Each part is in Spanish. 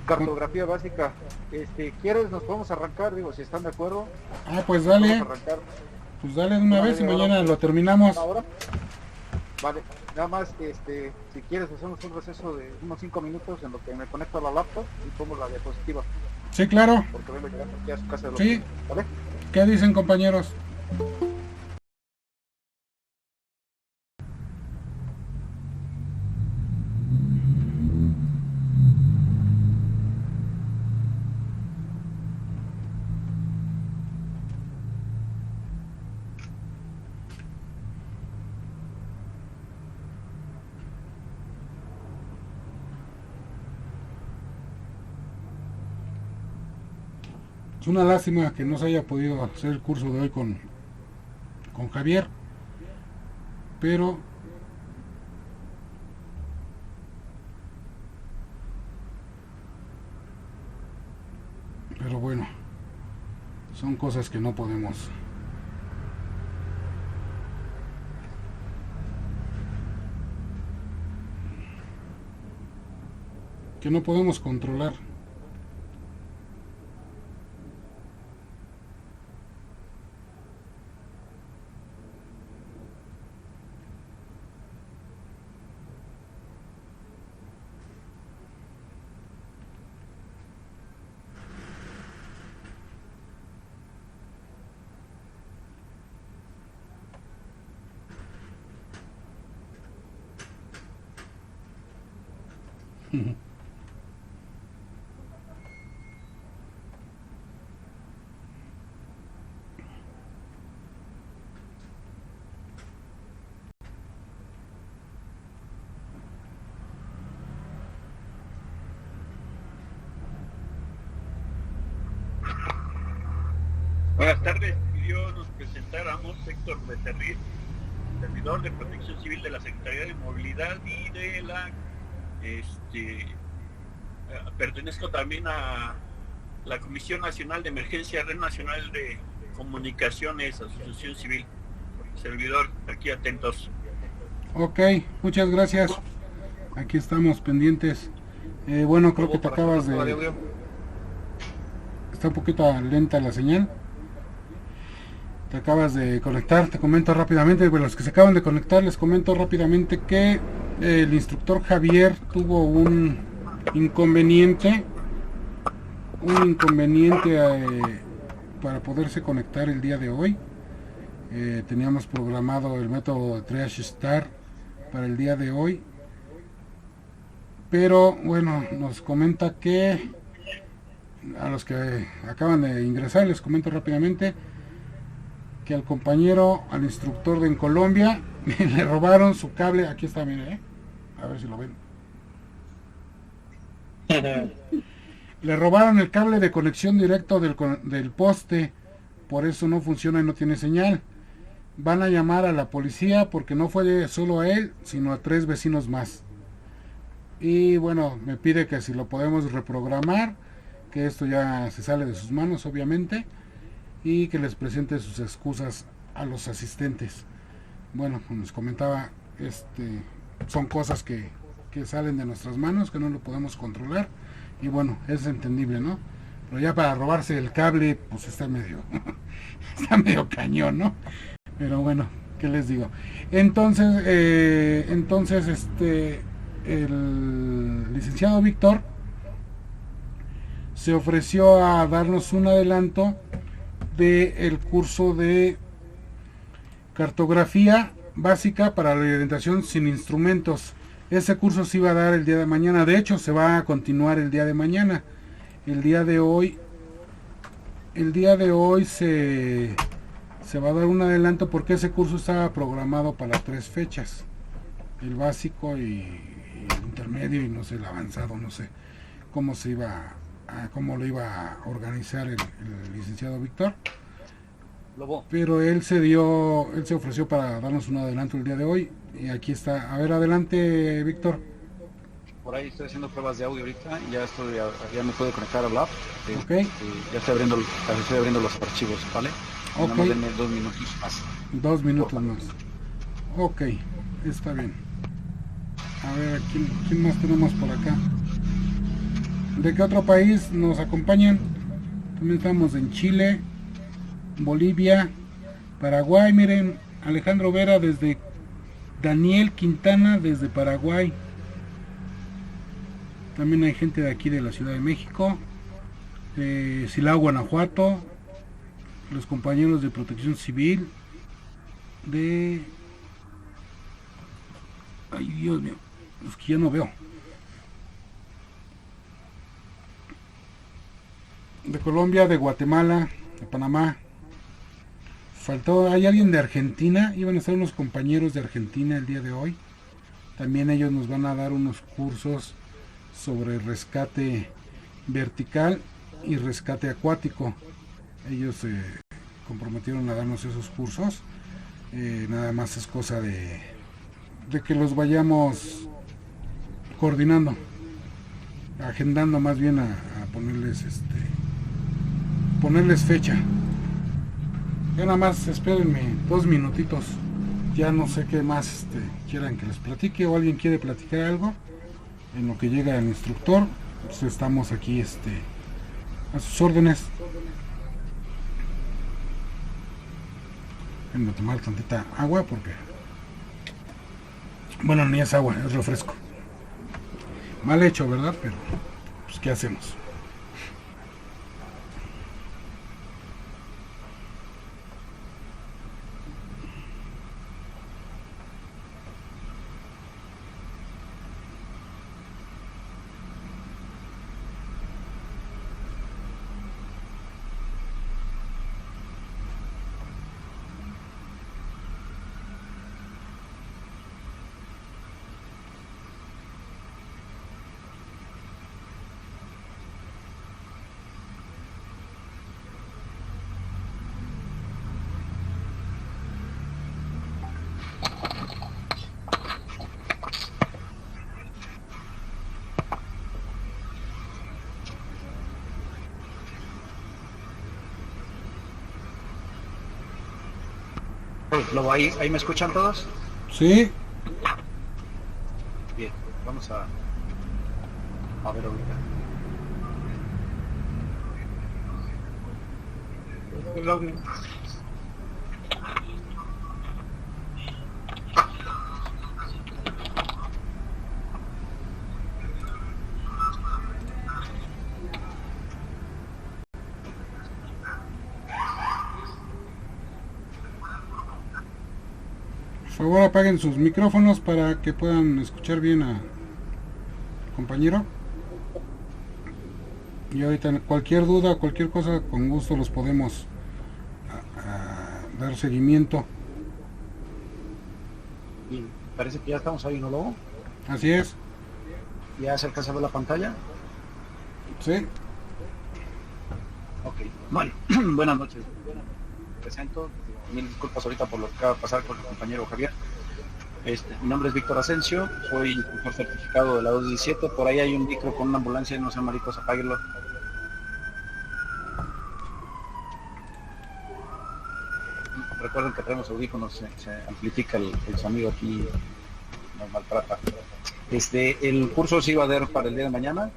Cartografía básica. ¿Quieres? Nos podemos arrancar, digo, si están de acuerdo. Ah, pues Podemos dale, arrancar pues dale de una una vez y media hora, mañana lo terminamos. una hora. Vale, nada más, si quieres, hacemos un receso de unos 5 minutos en lo que me conecto a la laptop y pongo la diapositiva, Sí, claro, porque vengo llegando aquí a su casa de los sí. ¿vale? ¿Qué dicen, compañeros? Es una lástima que no se haya podido hacer el curso de hoy con Javier, pero bueno, son cosas que no podemos controlar. Buenas tardes, pidió nos presentáramos Héctor Becerril, servidor de Protección Civil de la Secretaría de Movilidad y de la, pertenezco también a la Comisión Nacional de Emergencia, Red Nacional de Comunicaciones, Asociación Civil. Servidor, aquí atentos. Ok, muchas gracias. Aquí estamos pendientes. Bueno, creo que te acabas de... Está un poquito lenta la señal. Te acabas de conectar, te comento rápidamente, bueno, los que se acaban de conectar, les comento rápidamente que el instructor Javier tuvo un inconveniente para poderse conectar el día de hoy. Teníamos programado el método Triage Star para el día de hoy, pero bueno, nos comenta que a los que acaban de ingresar les comento rápidamente que al compañero, al instructor de en Colombia, le robaron su cable. Aquí está, mire, a ver si lo ven. Le robaron el cable de conexión directo del poste, por eso no funciona y no tiene señal. Van a llamar a la policía porque no fue solo a él, sino a 3 vecinos más. Y bueno, me pide que si lo podemos reprogramar, que esto ya se sale de sus manos, obviamente, y que les presente sus excusas a los asistentes. Bueno, como les comentaba, son cosas que salen de nuestras manos, que no lo podemos controlar, y bueno, es entendible, ¿no? Pero ya para robarse el cable, pues está medio cañón, ¿no? Pero bueno, ¿qué les digo? Entonces, el licenciado Víctor se ofreció a darnos un adelanto del curso de cartografía básica para la orientación sin instrumentos. Ese curso se iba a dar el día de mañana, de hecho se va a continuar el día de mañana. El día de hoy se va a dar un adelanto porque ese curso estaba programado para 3 fechas, el básico y el intermedio y no sé, el avanzado, no sé cómo lo iba a organizar el licenciado Víctor, pero él se ofreció para darnos un adelanto el día de hoy y aquí está. A ver, adelante, Víctor. Por ahí estoy haciendo pruebas de audio ahorita y ya me puedo conectar al app. Okay. Ya estoy abriendo los archivos, ¿vale? Ok. Nada más denme 2 minutos más. 2 minutos más. Ok, está bien. A ver, ¿quién más tenemos por acá? ¿De qué otro país nos acompañan? También estamos en Chile, Bolivia, Paraguay. Miren, Alejandro Vera desde Daniel Quintana desde Paraguay. También hay gente de aquí de la Ciudad de México, de Silao, Guanajuato, los compañeros de Protección Civil, de... Ay, Dios mío, los que ya no veo. De Colombia, de Guatemala, de Panamá. Faltó, hay alguien de Argentina, iban a estar unos compañeros de Argentina el día de hoy. También ellos nos van a dar unos cursos sobre rescate vertical y rescate acuático. Ellos se comprometieron a darnos esos cursos. Nada más es cosa de que los vayamos coordinando, agendando más bien a ponerles fecha. Ya nada más espérenme 2 minutitos. Ya no sé qué más quieran que les platique, o alguien quiere platicar algo. En lo que llega el instructor, pues estamos aquí a sus órdenes. Voy a tomar tantita agua porque... Bueno, ni es agua, es refresco. Mal hecho, ¿verdad? Pero, pues, ¿qué hacemos? Luego ahí me escuchan todos. Sí. Bien, vamos a ver ahorita. Por favor, apaguen sus micrófonos para que puedan escuchar bien al compañero. Y ahorita cualquier duda, cualquier cosa, con gusto los podemos dar seguimiento. Y parece que ya estamos ahí, ¿no, Lobo? Así es. ¿Ya se alcanza a ver la pantalla? Sí. Ok, bueno, buenas noches. Me presento. Mil disculpas ahorita por lo que acaba de pasar con el compañero Javier. Mi nombre es Víctor Asensio, soy instructor certificado de la 217. Por ahí hay un micro con una ambulancia, no sean maricos, apáguenlo. Recuerden que traemos audífonos, se amplifica el sonido aquí, nos maltrata. El curso se iba a dar para el día de mañana.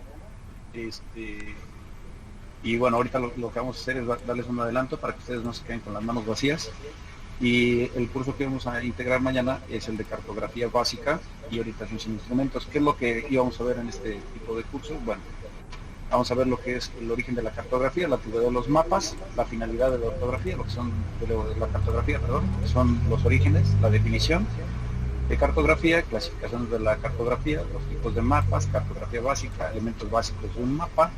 Y bueno, ahorita lo que vamos a hacer es darles un adelanto para que ustedes no se queden con las manos vacías. Y el curso que vamos a integrar mañana es el de cartografía básica y orientación sin instrumentos. ¿Qué es lo que íbamos a ver en este tipo de cursos? Bueno, vamos a ver lo que es el origen de la cartografía, la actividad de los mapas, la finalidad de la ortografía, lo que son de la cartografía, perdón, son los orígenes, la definición de cartografía, clasificaciones de la cartografía, los tipos de mapas, cartografía básica, elementos básicos de un mapa,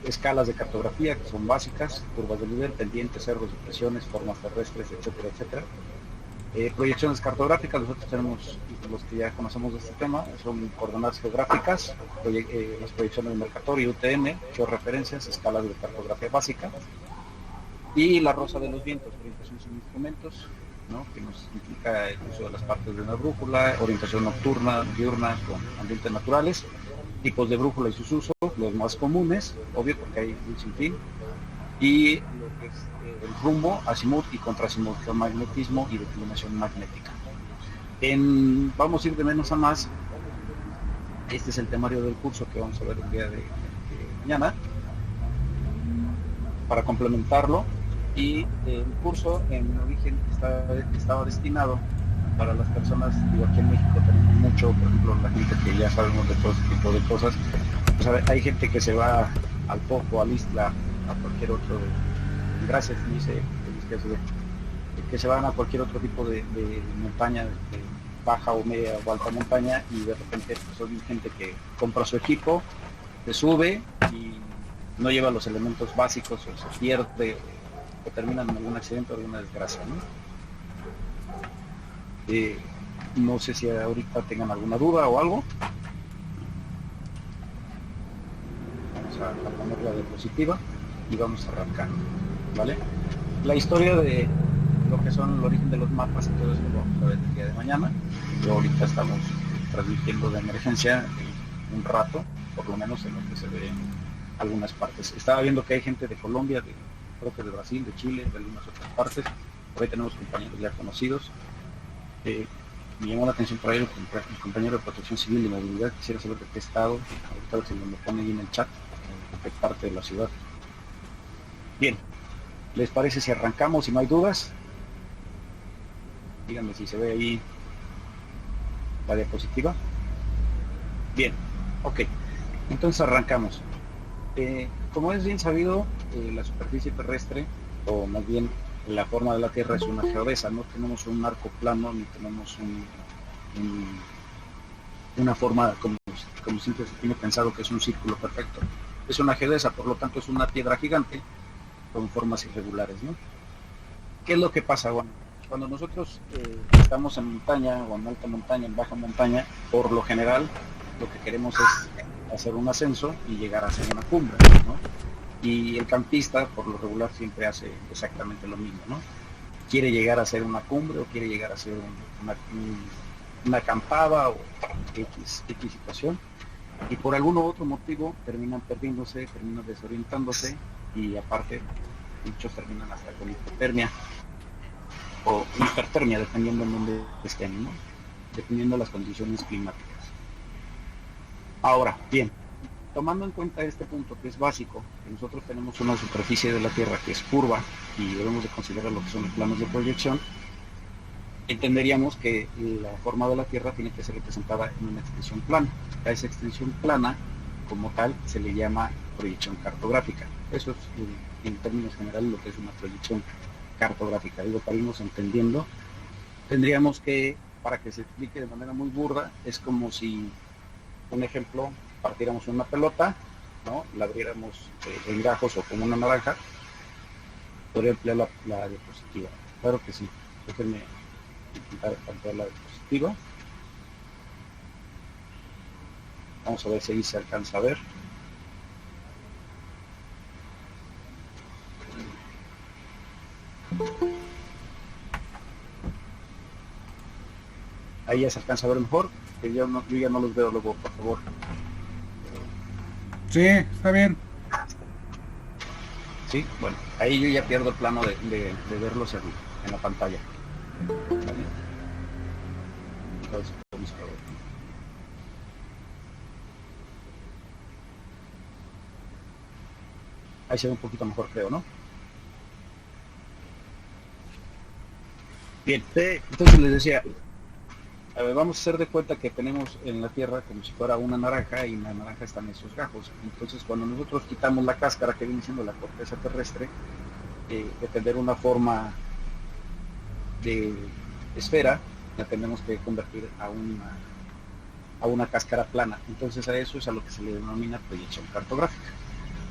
escalas de cartografía que son básicas, curvas de nivel, pendientes, cerros, depresiones, formas terrestres, etcétera, etcétera. Proyecciones cartográficas, nosotros tenemos, los que ya conocemos de este tema, son coordenadas geográficas, las proyecciones de Mercator y UTM, georreferencias, escalas de cartografía básica, y la rosa de los vientos, orientación sin instrumentos, ¿no? Que nos implica el uso de las partes de una brújula, orientación nocturna, diurna, con ambientes naturales, tipos de brújula y sus usos, los más comunes, obvio porque hay un sinfín, y lo que es el rumbo, azimut y contraazimut, geomagnetismo y declinación magnética. Vamos a ir de menos a más Este es el temario del curso que vamos a ver el día de mañana, para complementarlo. Y el curso en origen estaba destinado para las personas, digo, aquí en México tenemos mucho, por ejemplo, la gente que ya sabemos de todo este tipo de cosas, pues hay gente que se va al Poco, al Isla, a cualquier otro, gracias, dice, que se van a cualquier otro tipo de montaña, de baja o media o alta montaña, y de repente pues, hay gente que compra su equipo, se sube y no lleva los elementos básicos, o se pierde, o terminan en algún accidente o alguna desgracia, ¿no? No sé si ahorita tengan alguna duda o algo. Vamos a poner la diapositiva y vamos a arrancar, ¿vale? La historia de lo que son el origen de los mapas y todo eso lo vamos a ver el día de mañana. Yo ahorita estamos transmitiendo de emergencia un rato, por lo menos en lo que se ve en algunas partes. Estaba viendo que hay gente de Colombia, creo que de Brasil, de Chile, de algunas otras partes. Por ahí tenemos compañeros ya conocidos. Me llamó la atención por ahí el compañero de Protección Civil y Movilidad. Quisiera saber de qué estado, ahorita se me pone ahí en el chat, de qué parte de la ciudad. Bien, ¿les parece si arrancamos? Si no hay dudas, díganme si se ve ahí la diapositiva. Bien, ok, entonces arrancamos. Como es bien sabido, la superficie terrestre, o más bien la forma de la Tierra, es una geodesa. No tenemos un arco plano, ni tenemos una forma como siempre se tiene pensado que es un círculo perfecto. Es una geodesa, por lo tanto es una piedra gigante con formas irregulares, ¿no? ¿Qué es lo que pasa? Bueno, cuando nosotros estamos en montaña, o en alta montaña, en baja montaña, por lo general lo que queremos es hacer un ascenso y llegar a hacer una cumbre, ¿no? Y el campista, por lo regular, siempre hace exactamente lo mismo, ¿no? Quiere llegar a hacer una cumbre, o quiere llegar a hacer una acampada, o X situación, y por algún otro motivo terminan perdiéndose, terminan desorientándose, y aparte muchos terminan hasta con hipotermia o hipertermia, dependiendo en dónde estén, ¿no? Dependiendo de las condiciones climáticas. Ahora, bien, tomando en cuenta este punto que es básico, que nosotros tenemos una superficie de la Tierra que es curva y debemos de considerar lo que son los planos de proyección, entenderíamos que la forma de la Tierra tiene que ser representada en una extensión plana. A esa extensión plana, como tal, se le llama proyección cartográfica. Eso es, en términos generales, lo que es una proyección cartográfica. Digo, para irnos entendiendo, tendríamos que, para que se explique de manera muy burda, es como si, un ejemplo, partiéramos una pelota, ¿no? La abriéramos en gajos o como una naranja. Podría emplear la diapositiva. Claro que sí. Déjenme intentar ampliar la diapositiva. Vamos a ver si ahí se alcanza a ver. Ahí ya se alcanza a ver mejor, que yo ya no los veo luego, por favor. Sí, está bien. Sí, bueno, ahí yo ya pierdo el plano de verlos en la pantalla. ¿Vale? Entonces, ahí se ve un poquito mejor, creo, ¿no? Bien, entonces les decía, vamos a hacer de cuenta que tenemos en la Tierra como si fuera una naranja, y en la naranja están esos gajos. Entonces, cuando nosotros quitamos la cáscara, que viene siendo la corteza terrestre, de tener una forma de esfera, la tenemos que convertir a una cáscara plana. Entonces a eso es a lo que se le denomina proyección cartográfica.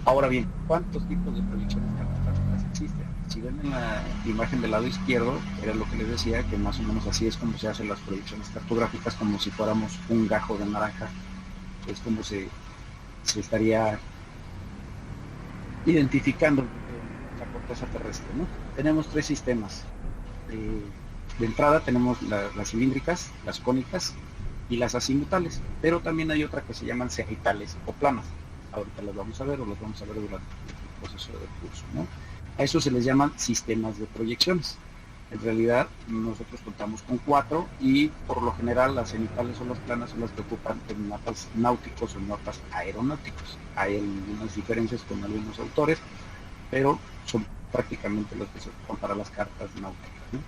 Ahora bien, ¿cuántos tipos de proyecciones cartográficas existen? Si ven en la imagen del lado izquierdo, era lo que les decía, que más o menos así es como se hacen las proyecciones cartográficas, como si fuéramos un gajo de naranja. Es como se estaría identificando la corteza terrestre, ¿no? Tenemos tres sistemas. De entrada tenemos las cilíndricas, las cónicas y las azimutales, pero también hay otra que se llaman cegitales o planas. Ahorita las vamos a ver, o las vamos a ver durante el proceso del curso, ¿no? A eso se les llaman sistemas de proyecciones. En realidad nosotros contamos con 4 y por lo general las cenitales o las planas son las que ocupan en mapas náuticos o en mapas aeronáuticos. Hay algunas diferencias con algunos autores, pero son prácticamente los que se ocupan para las cartas náuticas, ¿no?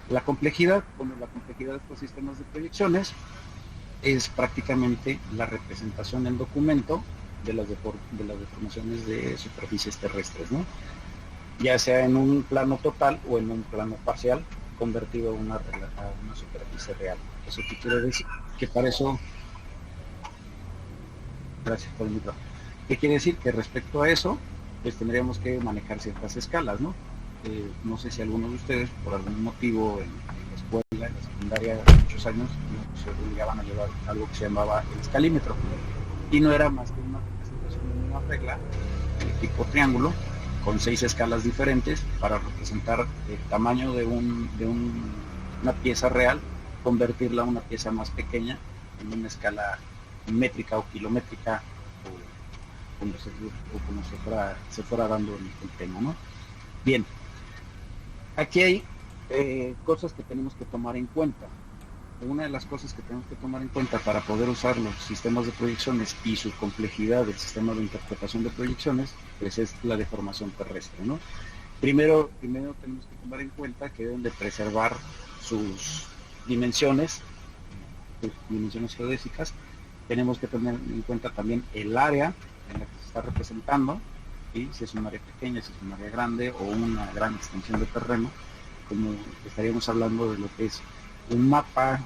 La complejidad de estos sistemas de proyecciones es prácticamente la representación en documento de las deformaciones de superficies terrestres, ¿no? Ya sea en un plano total o en un plano parcial, convertido a una superficie real. ¿Eso qué quiere decir? Que para eso... Gracias por el micrófono. ¿Qué quiere decir? Que respecto a eso, pues tendríamos que manejar ciertas escalas, ¿no? No sé si algunos de ustedes, por algún motivo, en la escuela, en la secundaria, hace muchos años, se obligaban a llevar algo que se llamaba el escalímetro. Y no era más que una representación de una regla de tipo triángulo, con 6 escalas diferentes para representar el tamaño de una pieza real, convertirla a una pieza más pequeña en una escala métrica o kilométrica, o como se fuera dando el tema, ¿no? Bien, aquí hay cosas que tenemos que tomar en cuenta. Una de las cosas que tenemos que tomar en cuenta para poder usar los sistemas de proyecciones y su complejidad del sistema de interpretación de proyecciones, pues es la deformación terrestre, ¿no? Primero tenemos que tomar en cuenta que deben de preservar sus dimensiones geodésicas. Tenemos que tener en cuenta también el área en la que se está representando, ¿sí? Si es un área pequeña, si es un área grande o una gran extensión de terreno, como estaríamos hablando de lo que es un mapa,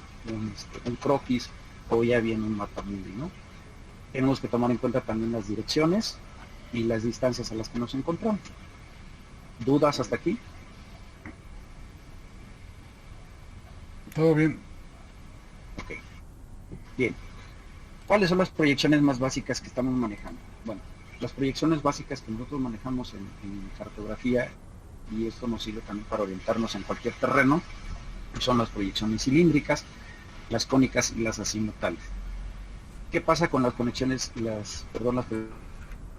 un croquis o ya bien un mapa mundi, ¿no? Tenemos que tomar en cuenta también las direcciones y las distancias a las que nos encontramos. ¿Dudas hasta aquí? Todo bien. Ok. Bien. ¿Cuáles son las proyecciones más básicas que estamos manejando? Bueno, las proyecciones básicas que nosotros manejamos en cartografía, y esto nos sirve también para orientarnos en cualquier terreno, son las proyecciones cilíndricas, las cónicas y las azimutales. ¿Qué pasa con las proyecciones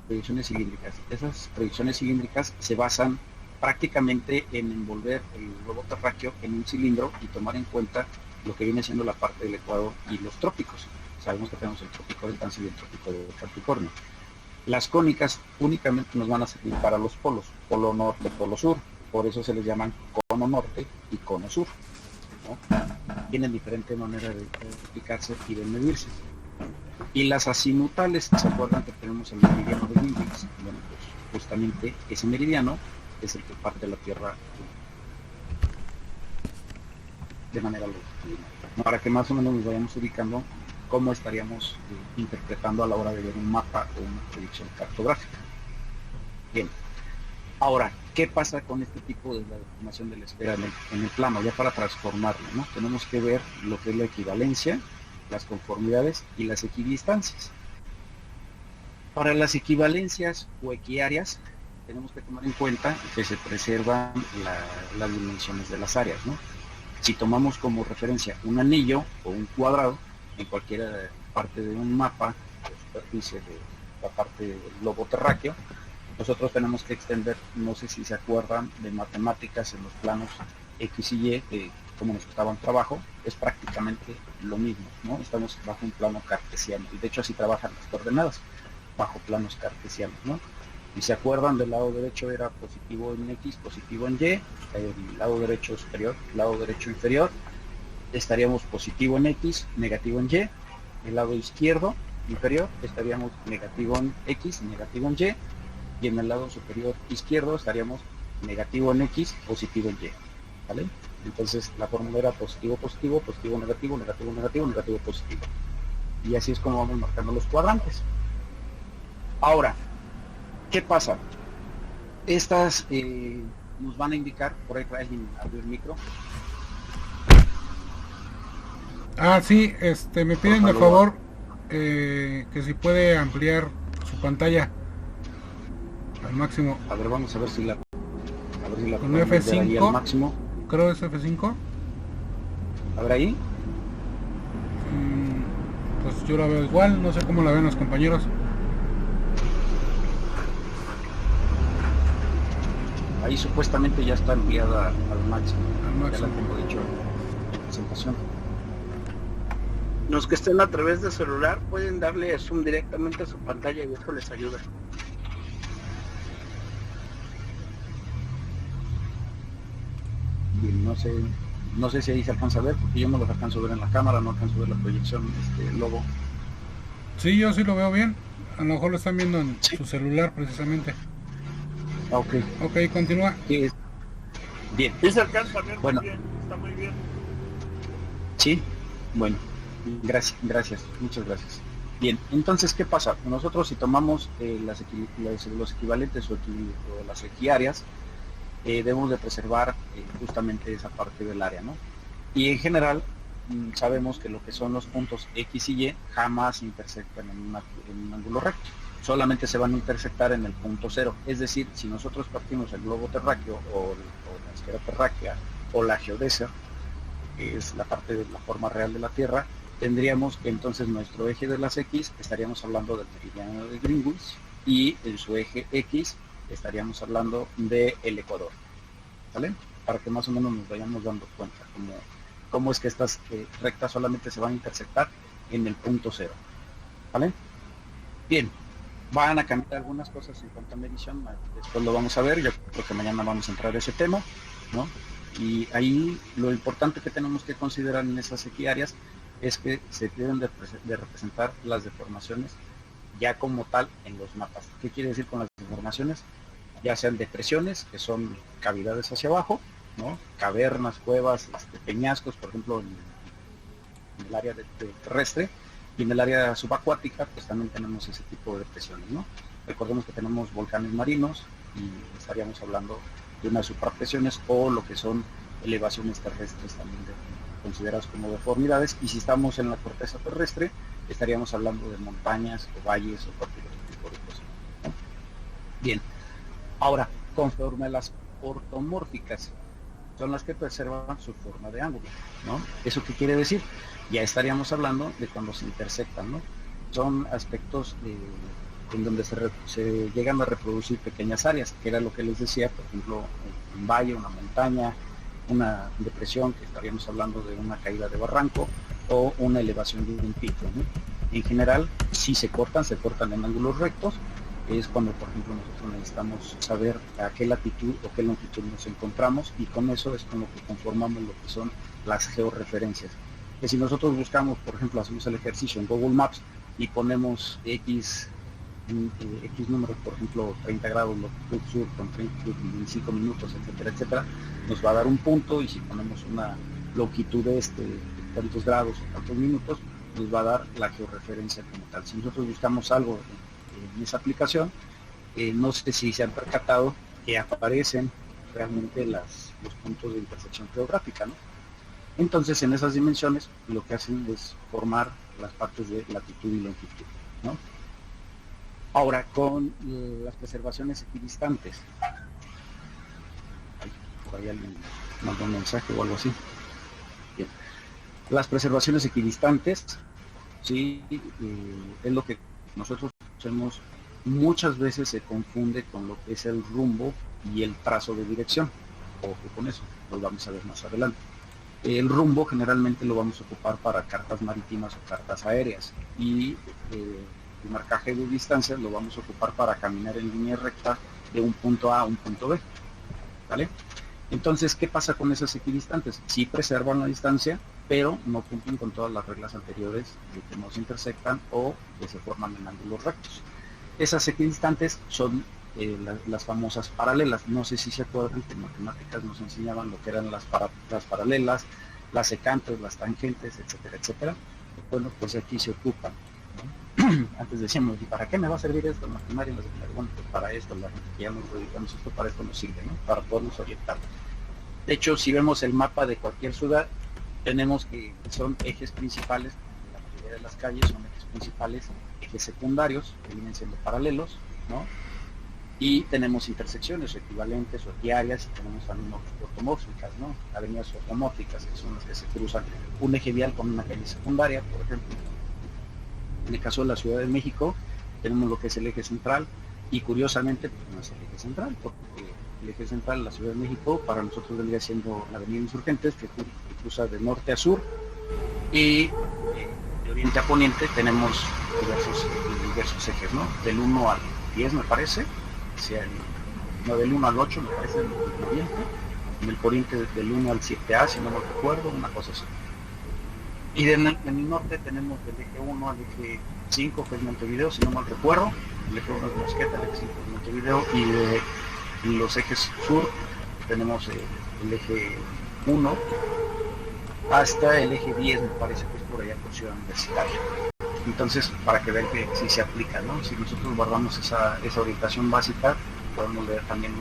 cilíndricas? Esas proyecciones cilíndricas se basan prácticamente en envolver el globo terráqueo en un cilindro y tomar en cuenta lo que viene siendo la parte del Ecuador y los trópicos. Sabemos que tenemos el trópico del Cáncer y el trópico de Capricornio. Las cónicas únicamente nos van a servir para los polos, polo norte, polo sur, por eso se les llaman cono norte y cono sur, ¿no? Tienen diferente manera de explicarse y de medirse. Y las azimutales, ¿se acuerdan que tenemos el meridiano de Greenwich? Bueno, pues justamente ese meridiano es el que parte la Tierra de manera longitudinal, para que más o menos nos vayamos ubicando cómo estaríamos interpretando a la hora de ver un mapa o una proyección cartográfica. Bien, ahora, ¿qué pasa con este tipo de la deformación de la esfera en el plano? Ya para transformarlo, ¿no? Tenemos que ver lo que es la equivalencia, las conformidades y las equidistancias. Para las equivalencias o equiáreas, tenemos que tomar en cuenta que se preservan las dimensiones de las áreas, ¿no? Si tomamos como referencia un anillo o un cuadrado, en cualquier parte de un mapa o superficie de la parte del globo terráqueo, nosotros tenemos que extender, no sé si se acuerdan de matemáticas en los planos X y Y, como nos costaba un trabajo, es prácticamente lo mismo, ¿no? Estamos bajo un plano cartesiano, y de hecho así trabajan las coordenadas, bajo planos cartesianos, ¿no? Y se acuerdan, del lado derecho era positivo en X, positivo en Y, el lado derecho superior, lado derecho inferior, estaríamos positivo en X, negativo en Y, el lado izquierdo inferior estaríamos negativo en X, negativo en Y, y en el lado superior izquierdo estaríamos negativo en X, positivo en Y, ¿vale? Entonces la fórmula era positivo, positivo, positivo, negativo, negativo, negativo, negativo, positivo. Y así es como vamos marcando los cuadrantes. Ahora, ¿qué pasa? Estas nos van a indicar, por ahí alguien abrió el micro. Ah, sí, me piden de favor que si puede ampliar su pantalla al máximo. A ver, vamos a ver si la con F5 al máximo. Creo es F5. A ver ahí. Pues yo la veo igual, no sé cómo la ven los compañeros. ahí supuestamente ya está ampliada al máximo. Ya máximo. la tengo dicho en presentación. Los que estén a través de celular pueden darle zoom directamente a su pantalla y eso les ayuda. Bien, no sé si ahí se alcanza a ver, porque yo no los alcanzo a ver en la cámara, no alcanzo a ver la proyección, logo. Sí, yo sí lo veo bien. A lo mejor lo están viendo en Sí. su celular precisamente. Ah, ok. Ok, continúa. Sí, bien, Sí se alcanza a ver Bueno. muy bien, está muy bien. sí, bueno, gracias, muchas gracias. Bien, entonces, ¿qué pasa? Nosotros si tomamos los equivalentes o las equiáreas, debemos de preservar justamente esa parte del área, ¿no? Y en general sabemos que lo que son los puntos X y Y jamás intersectan en un ángulo recto, solamente se van a intersectar en el punto cero. Es decir, si nosotros partimos el globo terráqueo o la esfera terráquea o la geodesia, que es la parte de la forma real de la Tierra, tendríamos que entonces nuestro eje de las X, estaríamos hablando del meridiano de Greenwich, y en su eje X estaríamos hablando del Ecuador, ¿vale? Para que más o menos nos vayamos dando cuenta cómo es que estas rectas solamente se van a intersectar en el punto cero, ¿vale? Bien, van a cambiar algunas cosas en cuanto a medición, después lo vamos a ver, yo creo que mañana vamos a entrar a ese tema, ¿no? Y ahí lo importante que tenemos que considerar en esas equiáreas es que se deben de representar las deformaciones ya como tal en los mapas. ¿Qué quiere decir con las deformaciones? Ya sean depresiones, que son cavidades hacia abajo, ¿no? Cavernas, cuevas, peñascos, por ejemplo, en el área de terrestre, y en el área subacuática, pues también tenemos ese tipo de depresiones, ¿no? Recordemos que tenemos volcanes marinos y estaríamos hablando de unas suprapresiones o lo que son elevaciones terrestres también consideradas como deformidades, y si estamos en la corteza terrestre estaríamos hablando de montañas o valles o cualquier otro tipo de cosas, ¿no? Bien, ahora, conforme a las ortomórficas, son las que preservan su forma de ángulo, ¿no? ¿Eso qué quiere decir? Ya estaríamos hablando de cuando se intersectan, ¿no? Son aspectos en donde se llegan a reproducir pequeñas áreas, que era lo que les decía, por ejemplo, un valle, una montaña, una depresión, que estaríamos hablando de una caída de barranco, o una elevación de un pico, ¿no? En general, si se cortan en ángulos rectos, es cuando, por ejemplo, nosotros necesitamos saber a qué latitud o qué longitud nos encontramos, y con eso es con lo que conformamos lo que son las georreferencias. Que si nosotros buscamos, por ejemplo, hacemos el ejercicio en Google Maps y ponemos X números, por ejemplo, 30 grados longitud sur con 25 minutos, etcétera, etcétera, nos va a dar un punto, y si ponemos una longitud de tantos grados o tantos minutos, nos va a dar la georreferencia como tal. Si nosotros buscamos algo en esa aplicación, no sé si se han percatado que aparecen realmente los puntos de intersección geográfica, ¿no? Entonces, en esas dimensiones lo que hacen es formar las partes de latitud y longitud, ¿no? Ahora, con las preservaciones equidistantes, por ahí alguien mandó un mensaje o algo así. Bien. Las preservaciones equidistantes, sí, es lo que nosotros hacemos. Muchas veces se confunde con lo que es el rumbo y el trazo de dirección. Ojo con eso, lo vamos a ver más adelante. El rumbo generalmente lo vamos a ocupar para cartas marítimas o cartas aéreas, y el marcaje de distancias lo vamos a ocupar para caminar en línea recta de un punto A a un punto B, ¿vale? Entonces, ¿qué pasa con esas equidistantes? Sí preservan la distancia, pero no cumplen con todas las reglas anteriores de que no se intersectan o que se forman en ángulos rectos. Esas equidistantes son las famosas paralelas. No sé si se acuerdan que en matemáticas nos enseñaban lo que eran las paralelas, las secantes, las tangentes, etcétera, etcétera. Bueno, pues aquí se ocupan, ¿no? Antes decíamos, ¿y para qué me va a servir esto en la primaria? Bueno, pues para esto, la gente que ya nos dedicamos a esto, para esto nos sirve, ¿no? Para podernos orientar. De hecho, si vemos el mapa de cualquier ciudad, tenemos que son ejes principales, la mayoría de las calles son ejes principales, ejes secundarios, que vienen siendo paralelos, ¿no? Y tenemos intersecciones o equivalentes o diarias, y tenemos también ortomórficas, ¿no? Avenidas ortomórficas, que son las que se cruzan un eje vial con una calle secundaria, por ejemplo. En el caso de la Ciudad de México, tenemos lo que es el eje central, y curiosamente, pues no es el eje central, porque el eje central de la Ciudad de México, para nosotros vendría siendo la avenida Insurgentes, que cruza de norte a sur, y de oriente a poniente tenemos diversos ejes, ¿no? Del 1 al 10 me parece, no, del 1 al 8 me parece en el oriente, en el poniente del 1 al 7A, si no me recuerdo, una cosa así. Y en el norte tenemos del eje 1 al eje 5, que es Montevideo, si no mal recuerdo, el eje 1 es Mosqueta, el eje 5 es Montevideo, y de los ejes sur tenemos el eje 1 hasta el eje 10, me parece que es por allá por Ciudad Universitaria. Entonces, para que vean que sí se aplica, ¿no? Si nosotros guardamos esa orientación básica, podemos ver también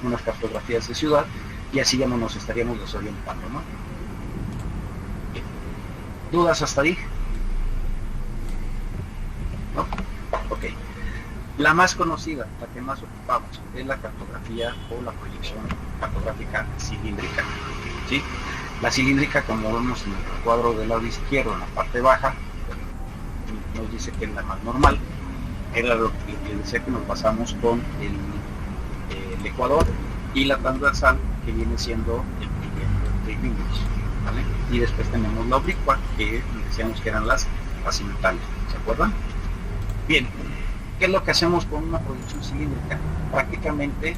unas cartografías de ciudad, y así ya no nos estaríamos desorientando, ¿no? Bien. ¿Dudas hasta ahí? ¿No? Ok. La más conocida, la que más ocupamos, es la cartografía o la proyección cartográfica cilíndrica, ¿sí? La cilíndrica, como vemos en el cuadro del lado izquierdo, en la parte baja, nos dice que es la más normal. Era lo que les decía, que nos basamos con el ecuador, y la transversal, que viene siendo el trilímetros, ¿vale? Y después tenemos la oblicua, que decíamos que eran las azimuthales, ¿se acuerdan? Bien, ¿qué es lo que hacemos con una proyección cilíndrica? Prácticamente,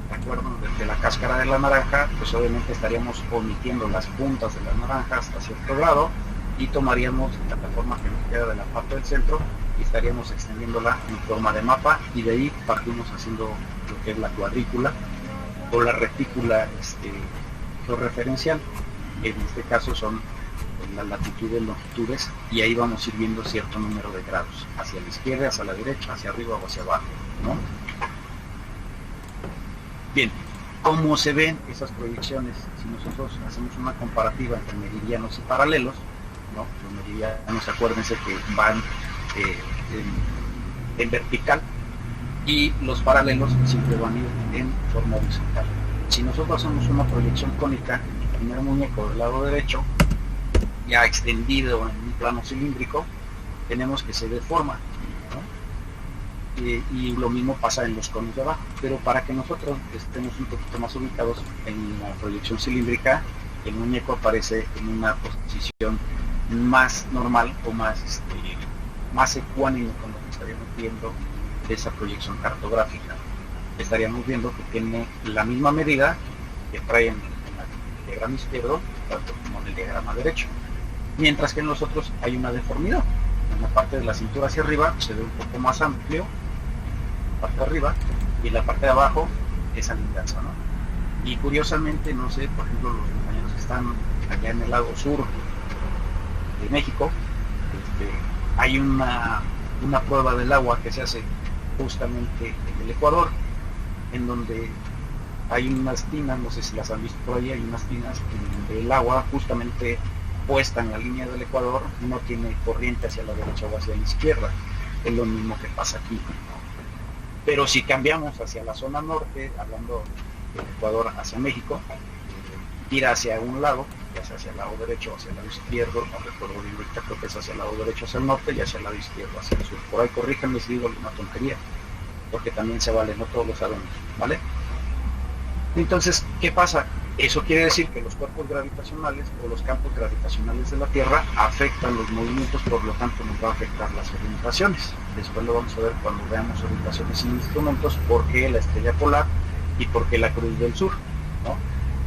¿de acuerdo? Desde la cáscara de la naranja, pues obviamente estaríamos omitiendo las puntas de la naranja hasta cierto grado, y tomaríamos la plataforma que nos queda de la parte del centro y estaríamos extendiéndola en forma de mapa, y de ahí partimos haciendo lo que es la cuadrícula o la retícula georreferencial. En este caso son las latitudes, longitudes, y ahí vamos a ir viendo cierto número de grados, hacia la izquierda, hacia la derecha, hacia arriba o hacia abajo, ¿no? Bien, ¿cómo se ven esas proyecciones? Si nosotros hacemos una comparativa entre meridianos y paralelos, ¿no? Los meridianos, acuérdense que van en vertical, y los paralelos siempre van a ir en forma horizontal. Si nosotros hacemos una proyección cónica, el primer muñeco del lado derecho, ya extendido en un plano cilíndrico, tenemos que se deforma, ¿no? Y lo mismo pasa en los conos de abajo, pero para que nosotros estemos un poquito más ubicados en la proyección cilíndrica, el muñeco aparece en una posición más normal o más ecuánime con lo que estaríamos viendo de esa proyección cartográfica. Estaríamos viendo que tiene la misma medida que trae en el diagrama izquierdo, tanto como en el diagrama derecho, mientras que en los otros hay una deformidad. En la parte de la cintura hacia arriba se ve un poco más amplio, la parte de arriba, y la parte de abajo es a la inversa, ¿no? Y curiosamente, no sé, por ejemplo, los compañeros que están allá en el lado sur de México, hay una prueba del agua que se hace justamente en el Ecuador, en donde hay unas tinas, no sé si las han visto por ahí, hay unas tinas en donde el agua justamente puesta en la línea del Ecuador no tiene corriente hacia la derecha o hacia la izquierda. Es lo mismo que pasa aquí, ¿no? Pero si cambiamos hacia la zona norte, hablando del Ecuador hacia México, tira hacia un lado, ya sea hacia el lado derecho o hacia el lado izquierdo, no recuerdo bien, creo que es hacia el lado derecho hacia el norte y hacia el lado izquierdo hacia el sur. Por ahí corríjanme si digo una tontería, porque también se vale, no todos lo sabemos, ¿vale? Entonces, ¿qué pasa? Eso quiere decir que los cuerpos gravitacionales o los campos gravitacionales de la Tierra afectan los movimientos, por lo tanto nos va a afectar las orientaciones. Después lo vamos a ver cuando veamos orientaciones sin instrumentos, por qué la estrella polar y por qué la cruz del sur, ¿no?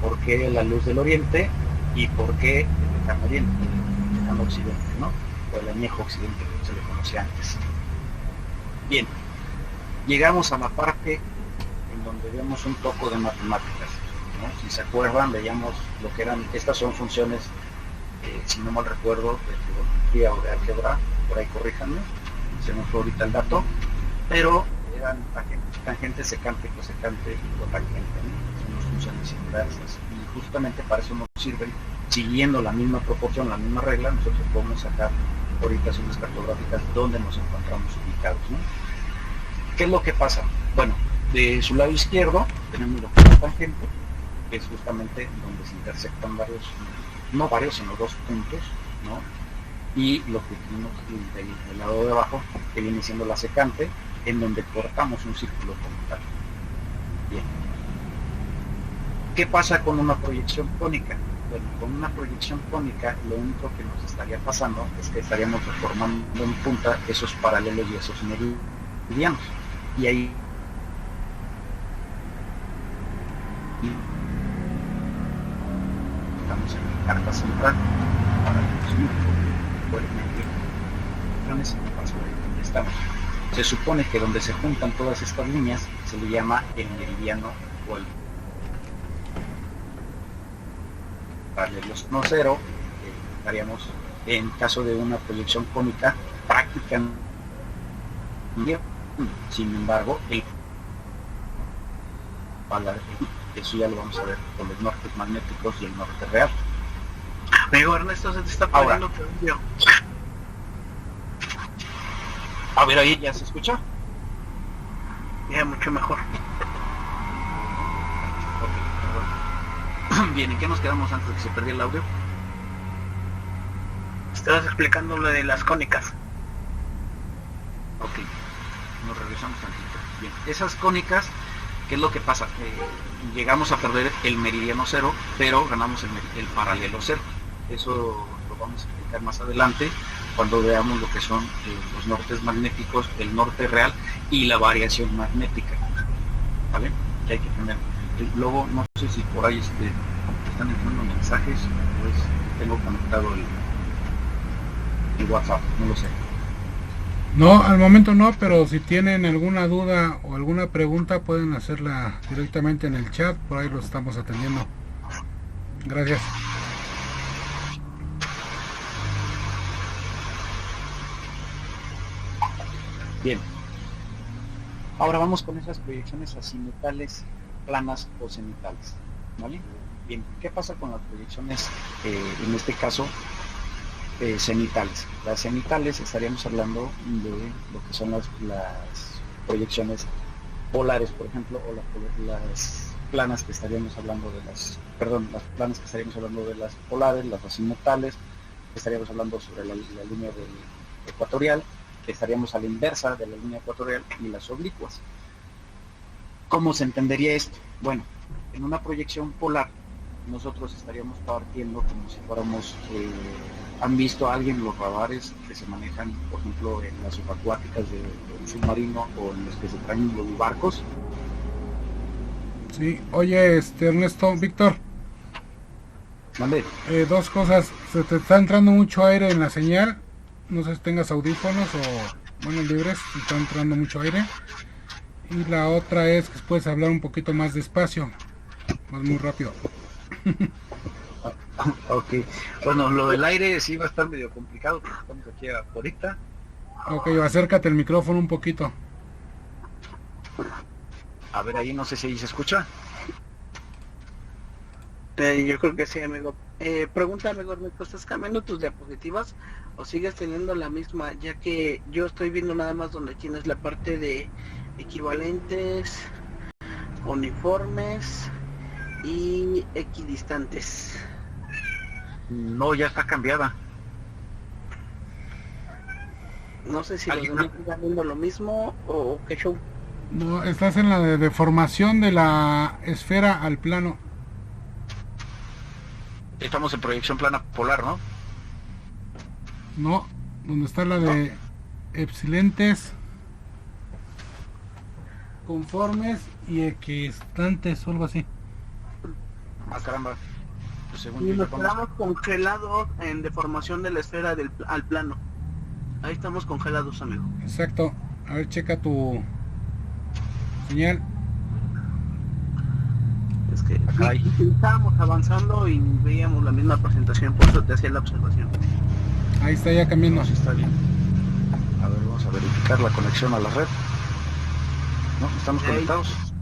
Por qué la luz del oriente y por qué el lejano oriente, el lejano occidente, ¿no? O el añejo occidente, como se le conocía antes. Bien, llegamos a la parte en donde vemos un poco de matemáticas, ¿no? Si se acuerdan, veíamos lo que eran, estas son funciones, si no mal recuerdo, de trigonometría o de álgebra, por ahí corríjanme, se me fue ahorita el dato, pero eran tangente, secante, cosecante y cotangente, ¿no? Son las funciones inversas, y justamente para eso nos sirven, siguiendo la misma proporción, la misma regla, nosotros podemos sacar orientaciones cartográficas donde nos encontramos ubicados, ¿no? ¿Qué es lo que pasa? Bueno, de su lado izquierdo tenemos lo que es la tangente, que es justamente donde se intersectan varios, no varios, sino dos puntos, ¿no? Y lo que tenemos del lado de abajo, que viene siendo la secante, en donde cortamos un círculo como tal. Bien. ¿Qué pasa con una proyección cónica? Bueno, con una proyección cónica lo único que nos estaría pasando es que estaríamos deformando en punta esos paralelos y esos meridianos. Y ahí estamos en la carta central para estamos. Se supone que donde se juntan todas estas líneas se le llama el meridiano o el paralelos no cero. Estaríamos en caso de una proyección cónica prácticamente. Sin embargo, eso ya lo vamos a ver con los nortes magnéticos y el norte real. Amigo Ernesto, se te está pagando tu audio. A ver, ahí ya se escucha. Ya, mucho mejor. Okay, bien, ¿en qué nos quedamos antes de que se perdiera el audio? Estabas explicando lo de las cónicas. Ok, nos regresamos tantito. Bien, esas cónicas, ¿qué es lo que pasa? Llegamos a perder el meridiano cero, pero ganamos el paralelo cero. Eso lo vamos a explicar más adelante cuando veamos lo que son los nortes magnéticos, el norte real y la variación magnética. ¿Vale? Que hay que tener. Luego, no sé si por ahí están entrando mensajes, pues tengo conectado el WhatsApp, no lo sé. No, al momento no, pero si tienen alguna duda o alguna pregunta pueden hacerla directamente en el chat, por ahí lo estamos atendiendo. Gracias. Bien. Ahora vamos con esas proyecciones azinutales, planas o cenitales. ¿Vale? Bien, ¿qué pasa con las proyecciones, en este caso, cenitales? Las cenitales estaríamos hablando de lo que son las proyecciones polares, por ejemplo, o las planas que estaríamos hablando de las planas que estaríamos hablando de las polares, las azinutales, estaríamos hablando sobre la línea ecuatorial, que estaríamos a la inversa de la línea ecuatorial, y las oblicuas. ¿Cómo se entendería esto? Bueno, en una proyección polar nosotros estaríamos partiendo como si fuéramos, han visto a alguien los radares que se manejan, por ejemplo, en las subacuáticas de un submarino o en los que se traen los barcos. Sí, oye, Ernesto, Víctor. ¿Mande? Dos cosas, se te está entrando mucho aire en la señal, no sé si tengas audífonos o, bueno, libres, te está entrando mucho aire. Y la otra es que puedes hablar un poquito más despacio, más muy rápido. Ok, bueno, lo del aire sí va a estar medio complicado porque estamos aquí ahorita. Ok, acércate el micrófono un poquito. A ver, ahí no sé si ahí se escucha. Yo creo que sí, amigo. Pregunta, amigo, ¿estás cambiando tus diapositivas o sigues teniendo la misma? Ya que yo estoy viendo nada más donde tienes la parte de equivalentes, uniformes y equidistantes. No, ya está cambiada. No sé si los demás están viendo lo mismo o qué show. No, estás en la de deformación de la esfera al plano. Estamos en proyección plana polar, ¿no? No, donde está la de epsilentes, conformes y equidistantes o algo así. Ah, caramba. Pues según Y yo, nos quedamos congelados en deformación de la esfera al plano. Ahí estamos congelados, amigo. Exacto. A ver, checa tu señal. Es que estábamos avanzando y veíamos la misma presentación, por eso te hacía la observación. Ahí está ya cambiando. No, sí está bien. A ver, vamos a verificar la conexión a la red. ¿No? ¿Estamos conectados?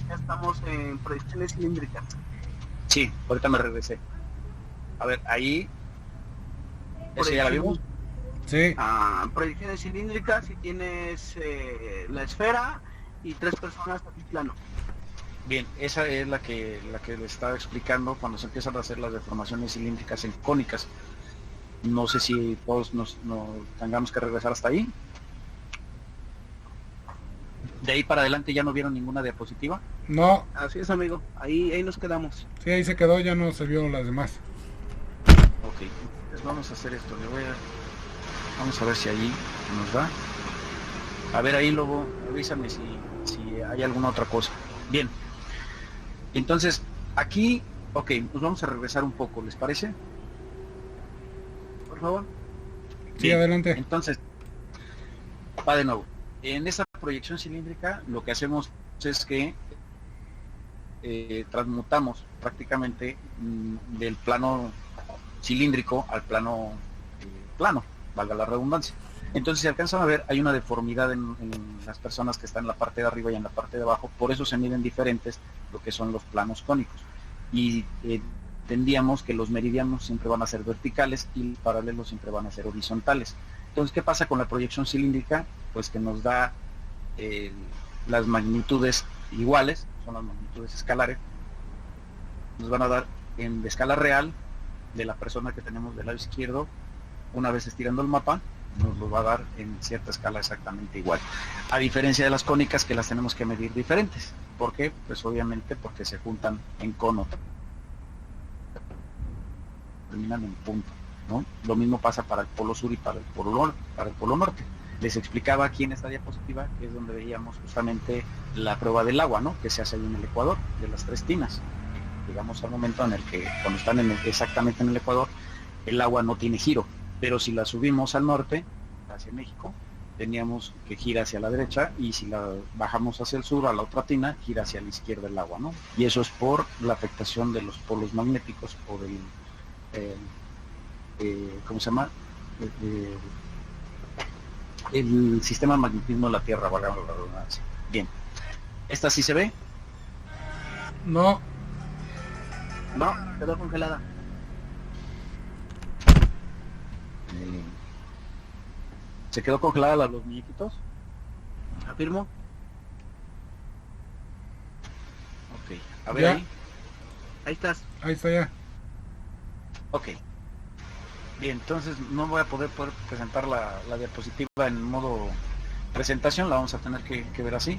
Ya estamos en proyecciones cilíndricas. Sí, ahorita me regresé. A ver, ahí. ¿Ese ya la vimos? Sí. Proyecciones cilíndricas y tienes la esfera y 3 personas aquí plano. Bien, esa es la que les estaba explicando cuando se empiezan a hacer las deformaciones cilíndricas en cónicas. No sé si todos nos tengamos que regresar hasta ahí. De ahí para adelante ya no vieron ninguna diapositiva. No, Así es, amigo. Ahí nos quedamos. sí, ahí se quedó, ya no se vio las demás. Ok, pues vamos a hacer esto. Vamos a ver si allí nos da. A ver ahí, Lobo, avísame si hay alguna otra cosa. Bien. Entonces, aquí, ok, nos vamos a regresar un poco, ¿les parece? Por favor. Sí, Bien. adelante. Entonces, va de nuevo. En esa proyección cilíndrica lo que hacemos es que transmutamos prácticamente del plano cilíndrico al plano plano, valga la redundancia. Entonces, si alcanzan a ver, hay una deformidad en las personas que están en la parte de arriba y en la parte de abajo, por eso se miden diferentes lo que son los planos cónicos. Y entendíamos que los meridianos siempre van a ser verticales y los paralelos siempre van a ser horizontales. Entonces, ¿qué pasa con la proyección cilíndrica? Pues que nos da las magnitudes iguales, son las magnitudes escalares, nos van a dar en escala real de la persona que tenemos del lado izquierdo, una vez estirando el mapa, nos lo va a dar en cierta escala exactamente igual. A diferencia de las cónicas que las tenemos que medir diferentes. ¿Por qué? Pues obviamente porque se juntan en cono, terminan en punto, ¿no? Lo mismo pasa para el polo sur y para el polo norte. Les explicaba aquí en esta diapositiva, que es donde veíamos justamente la prueba del agua, ¿no? Que se hace ahí en el Ecuador, de las 3 tinas. Digamos al momento en el que, cuando están exactamente en el Ecuador, el agua no tiene giro, pero si la subimos al norte, hacia México, teníamos que gira hacia la derecha, y si la bajamos hacia el sur, a la otra tina, gira hacia la izquierda el agua, ¿no? Y eso es por la afectación de los polos magnéticos o del, ¿cómo se llama? El sistema de magnetismo de la Tierra, valga la redundancia. Bien, ¿esta sí se ve? No, No, quedó congelada. ¿Se quedó congelada los muñequitos? ¿Afirmo? Ok, a ver Ya. ahí. Ahí estás. ahí está ya. Ok. Bien, entonces no voy a poder presentar la diapositiva en modo presentación, la vamos a tener que ver así.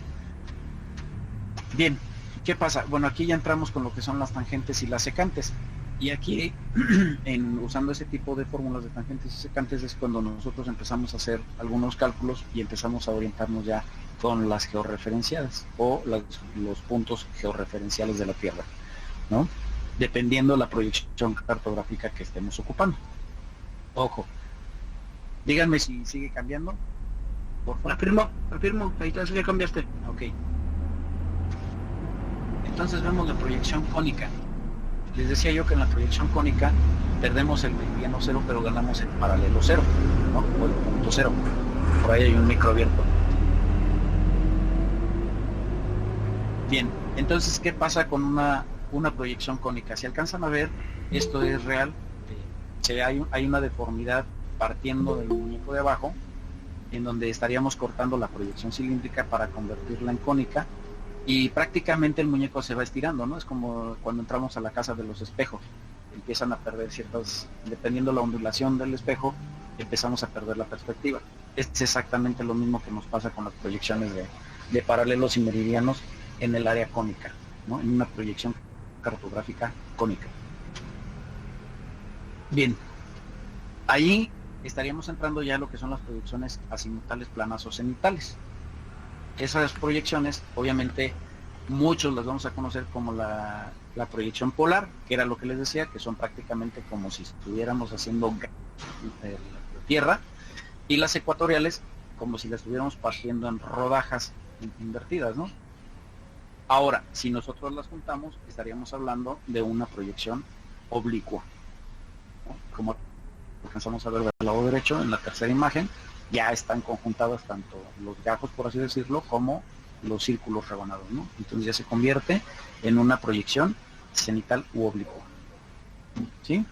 Bien, ¿qué pasa? Bueno, aquí ya entramos con lo que son las tangentes y las secantes. Y aquí, usando ese tipo de fórmulas de tangentes y secantes, es cuando nosotros empezamos a hacer algunos cálculos y empezamos a orientarnos ya con las georreferenciadas o los puntos georreferenciales de la Tierra, ¿no? Dependiendo de la proyección cartográfica que estemos ocupando. Ojo, díganme si sigue cambiando, por favor. Afirmo, ahí estás, ya cambiaste. Ok. Entonces vemos la proyección cónica. Les decía yo que en la proyección cónica perdemos el meridiano cero, pero ganamos el paralelo cero, ¿no? O el punto cero. Por ahí hay un micro abierto. Bien, entonces, ¿qué pasa con una proyección cónica? Si alcanzan a ver, esto es real. Hay una deformidad partiendo del muñeco de abajo, en donde estaríamos cortando la proyección cilíndrica para convertirla en cónica, y prácticamente el muñeco se va estirando, ¿no? Es como cuando entramos a la casa de los espejos, empiezan a perder dependiendo de la ondulación del espejo, empezamos a perder la perspectiva. Es exactamente lo mismo que nos pasa con las proyecciones de paralelos y meridianos en el área cónica, ¿no? En una proyección cartográfica cónica. Bien, ahí estaríamos entrando ya a lo que son las proyecciones azimutales, planas o cenitales. Esas proyecciones, obviamente, muchos las vamos a conocer como la proyección polar, que era lo que les decía, que son prácticamente como si estuviéramos haciendo tierra, y las ecuatoriales, como si las estuviéramos partiendo en rodajas invertidas, ¿no? Ahora, si nosotros las juntamos, estaríamos hablando de una proyección oblicua, ¿no? Como alcanzamos a ver del lado derecho en la tercera imagen, ya están conjuntadas tanto los gajos, por así decirlo, como los círculos rebanados, ¿no? Entonces ya se convierte en una proyección cenital u oblicua, ¿sí?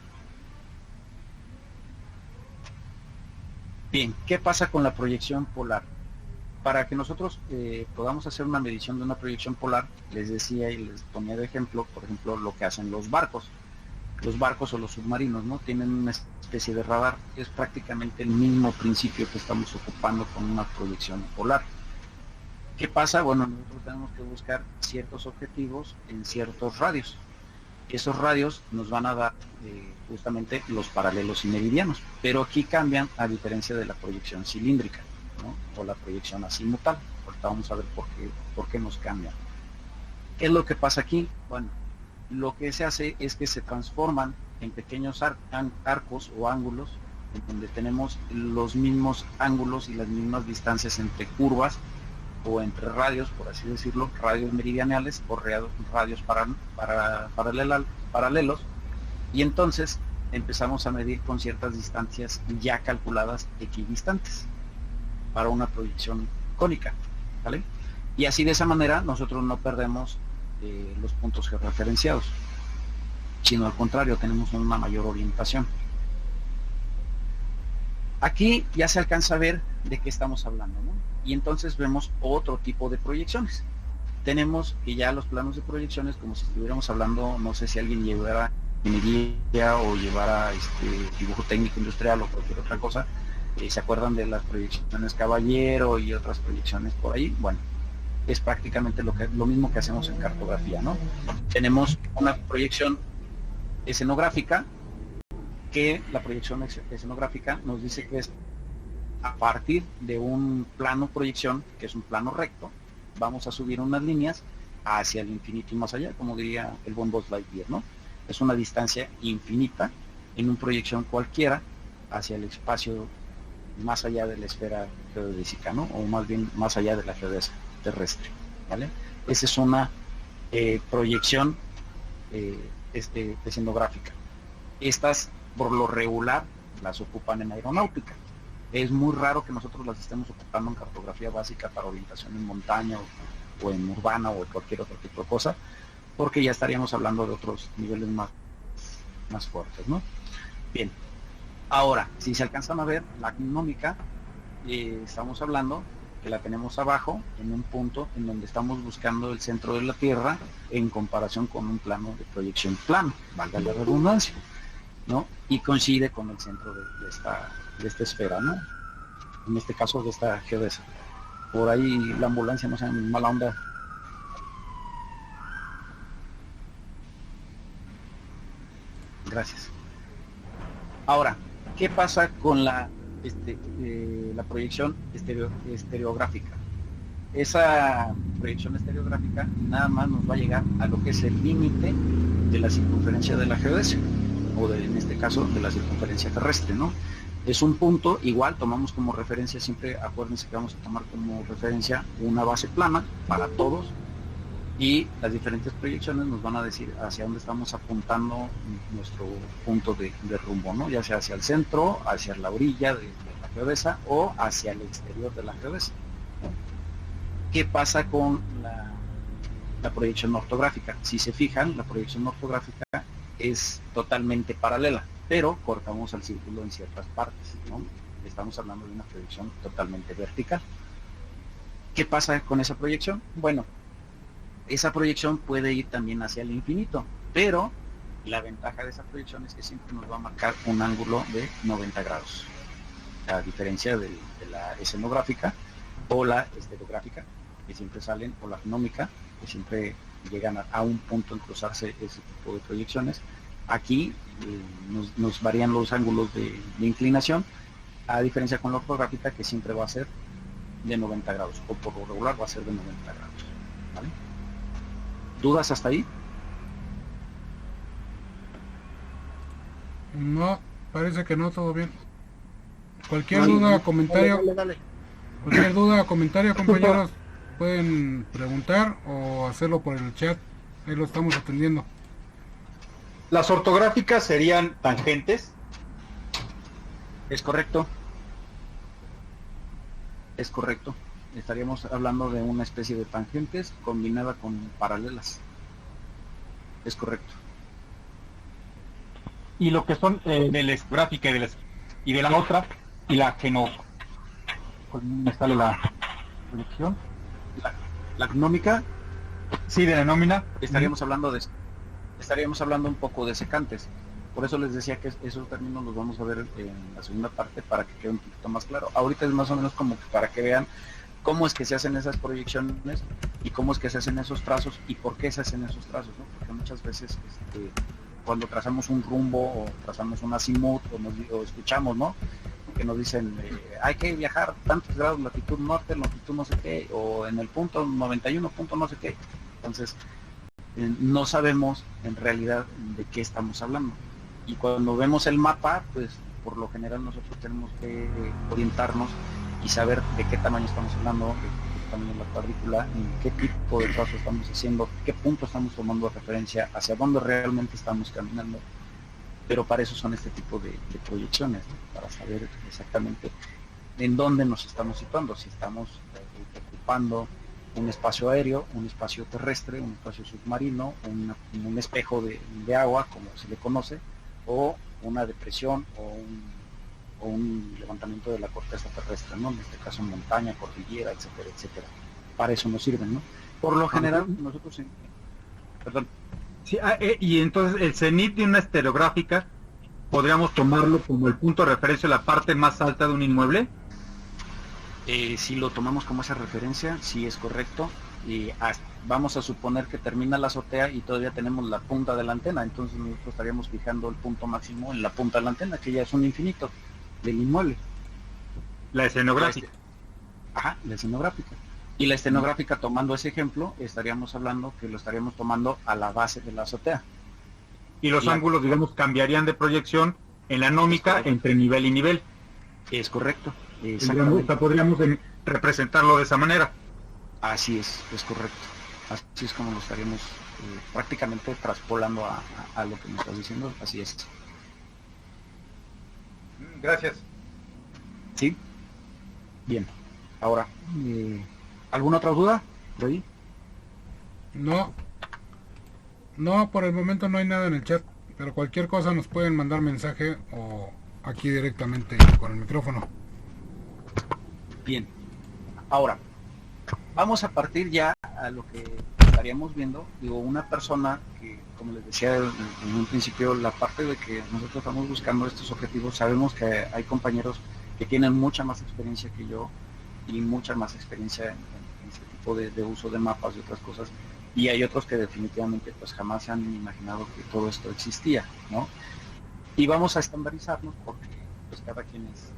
Bien, ¿qué pasa con la proyección polar? Para que nosotros podamos hacer una medición de una proyección polar, les decía y les ponía de ejemplo, por ejemplo, lo que hacen los barcos. Los barcos o los submarinos, ¿no? Tienen una especie de radar, es prácticamente el mismo principio que estamos ocupando con una proyección polar. ¿Qué pasa? Bueno, nosotros tenemos que buscar ciertos objetivos en ciertos radios. Esos radios nos van a dar justamente los paralelos y meridianos, pero aquí cambian a diferencia de la proyección cilíndrica, ¿no? O la proyección azimutal. Ahorita vamos a ver por qué nos cambian. ¿Qué es lo que pasa aquí? Bueno, lo que se hace es que se transforman en pequeños arcos o ángulos, en donde tenemos los mismos ángulos y las mismas distancias entre curvas o entre radios, por así decirlo, radios meridianales o radios paralelos, y entonces empezamos a medir con ciertas distancias ya calculadas equidistantes para una proyección cónica, ¿vale? Y así de esa manera nosotros no perdemos los puntos georreferenciados, sino al contrario, tenemos una mayor orientación. Aquí ya se alcanza a ver de qué estamos hablando, ¿no? Y entonces vemos otro tipo de proyecciones. Tenemos que ya los planos de proyecciones, como si estuviéramos hablando, no sé si alguien llevara ingeniería o llevara dibujo técnico industrial o cualquier otra cosa, ¿se acuerdan de las proyecciones Caballero y otras proyecciones por ahí? Bueno, es prácticamente lo mismo que hacemos en cartografía, ¿no? Tenemos una proyección escenográfica, que la proyección escenográfica nos dice que es a partir de un plano proyección, que es un plano recto, vamos a subir unas líneas hacia el infinito y más allá, como diría el buen Buzz Lightyear, ¿no? Es una distancia infinita en una proyección cualquiera hacia el espacio más allá de la esfera geodésica, ¿no? O más bien más allá de la geodésica terrestre, ¿vale? Esa es una proyección escenográfica. Estas, por lo regular, las ocupan en aeronáutica. Es muy raro que nosotros las estemos ocupando en cartografía básica para orientación en montaña o en urbana o cualquier otro tipo de cosa, porque ya estaríamos hablando de otros niveles más fuertes, ¿no? Bien, ahora, si se alcanzan a ver, la actinómica, estamos hablando que la tenemos abajo, en un punto en donde estamos buscando el centro de la Tierra en comparación con un plano de proyección plano, valga la redundancia, ¿no? Y coincide con el centro de esta esfera, ¿no? En este caso de esta geodesa. Por ahí la ambulancia, no sea mala onda. Gracias. Ahora, ¿qué pasa con la proyección estereográfica? Esa proyección estereográfica nada más nos va a llegar a lo que es el límite de la circunferencia de la geodesia, o en este caso de la circunferencia terrestre, ¿no? Es un punto, igual tomamos como referencia, siempre acuérdense que vamos a tomar como referencia una base plana para todos, y las diferentes proyecciones nos van a decir hacia dónde estamos apuntando nuestro punto de rumbo, ¿no? Ya sea hacia el centro, hacia la orilla de la geodesa o hacia el exterior de la geodesa. ¿Qué pasa con la proyección ortográfica? Si se fijan, la proyección ortográfica es totalmente paralela, pero cortamos el círculo en ciertas partes, ¿no? Estamos hablando de una proyección totalmente vertical. ¿Qué pasa con esa proyección? Bueno, esa proyección puede ir también hacia el infinito, pero la ventaja de esa proyección es que siempre nos va a marcar un ángulo de 90 grados, a diferencia de la escenográfica o la estereográfica, que siempre salen, o la genómica, que siempre llegan a un punto en cruzarse ese tipo de proyecciones. Aquí nos varían los ángulos de inclinación, a diferencia con la ortográfica, que siempre va a ser de 90 grados, o por lo regular va a ser de 90 grados, ¿vale? ¿Dudas hasta ahí? No, parece que no, todo bien. Cualquier duda o comentario, cualquier duda o comentario, compañeros, pueden preguntar o hacerlo por el chat, ahí lo estamos atendiendo. Las ortográficas serían tangentes. Es correcto. Es correcto. Estaríamos hablando de una especie de tangentes combinada con paralelas. Es correcto. Y lo que son de la escográfica y de la otra, y la que no. ¿Me sale la proyección? La gnómica, Sí, de la nómina. estaríamos hablando un poco de secantes. Por eso les decía que esos términos los vamos a ver en la segunda parte para que quede un poquito más claro. Ahorita es más o menos como que para que vean cómo es que se hacen esas proyecciones y cómo es que se hacen esos trazos y por qué se hacen esos trazos, ¿no? Porque muchas veces cuando trazamos un rumbo o trazamos un azimut o escuchamos, ¿no? Que nos dicen hay que viajar tantos grados, latitud norte, longitud no sé qué, o en el punto 91 punto no sé qué. Entonces no sabemos en realidad de qué estamos hablando. Y cuando vemos el mapa, pues por lo general nosotros tenemos que orientarnos y saber de qué tamaño estamos hablando, de qué tamaño es la cuadrícula, y qué tipo de trazo estamos haciendo, qué punto estamos tomando de referencia, hacia dónde realmente estamos caminando. Pero para eso son este tipo de proyecciones, ¿no? Para saber exactamente en dónde nos estamos situando, si estamos ocupando un espacio aéreo, un espacio terrestre, un espacio submarino, un espejo de agua, como se le conoce, o una depresión o un levantamiento de la corteza terrestre, ¿no? En este caso montaña, cordillera, etcétera, etcétera. Para eso nos sirven, ¿no? Por lo general, nosotros perdón. Sí, y entonces el cenit de una estereográfica, ¿podríamos tomarlo como el punto de referencia de la parte más alta de un inmueble? Si lo tomamos como esa referencia, sí es correcto. Y vamos a suponer que termina la azotea y todavía tenemos la punta de la antena, entonces nosotros estaríamos fijando el punto máximo en la punta de la antena, que ya es un infinito del inmueble. La escenográfica. Ajá, la escenográfica. Y la escenográfica, tomando ese ejemplo, estaríamos hablando que lo estaríamos tomando a la base de la azotea. Y los ángulos, digamos, cambiarían de proyección en la anómica entre nivel y nivel. Es correcto. Podríamos representarlo de esa manera. Así es correcto. Así es como lo estaríamos prácticamente traspolando a lo que me estás diciendo. Así es. Gracias. Sí. Bien. Ahora, ¿alguna otra duda, Freddy? No, por el momento no hay nada en el chat, pero cualquier cosa nos pueden mandar mensaje o aquí directamente con el micrófono. Bien. Ahora, vamos a partir ya a lo que estaríamos viendo. Digo, una persona que, como les decía en un principio, la parte de que nosotros estamos buscando estos objetivos, sabemos que hay compañeros que tienen mucha más experiencia que yo y mucha más experiencia en este tipo de uso de mapas y otras cosas, y hay otros que definitivamente pues jamás se han imaginado que todo esto existía, ¿no? Y vamos a estandarizarnos porque pues cada quien es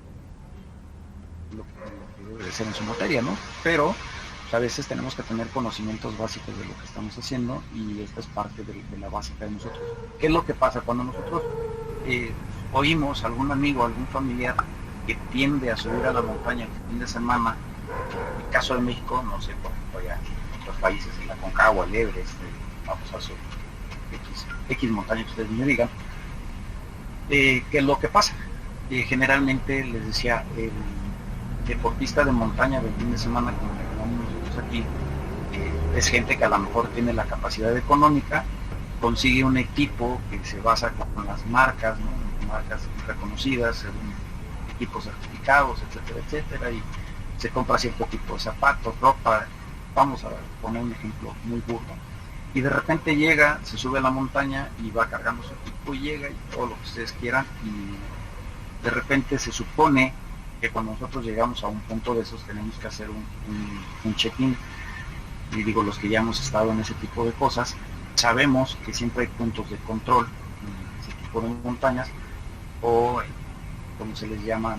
lo que debe ser en su materia, ¿no? Pero pues, a veces tenemos que tener conocimientos básicos de lo que estamos haciendo, y esta es parte de la básica de nosotros. ¿Qué es lo que pasa cuando nosotros oímos a algún amigo, algún familiar que tiende a subir a la montaña el fin de semana? En el caso de México, no sé, por ejemplo, allá en otros países, en la Concagua, el Everest, vamos a subir X montaña que ustedes me digan. ¿Qué es lo que pasa? Generalmente, les decía, el deportista de montaña del fin de semana, como le llamamos nosotros aquí, es gente que a lo mejor tiene la capacidad económica, consigue un equipo que se basa con las marcas, ¿no? Marcas reconocidas, equipos certificados, etcétera, etcétera, y se compra cierto tipo de zapatos, ropa. Vamos a poner un ejemplo muy burdo, y de repente llega, se sube a la montaña y va cargando su equipo y llega y todo lo que ustedes quieran, y de repente se supone que cuando nosotros llegamos a un punto de esos tenemos que hacer un check-in, y digo, los que ya hemos estado en ese tipo de cosas, sabemos que siempre hay puntos de control en ese tipo de montañas, o como se les llaman,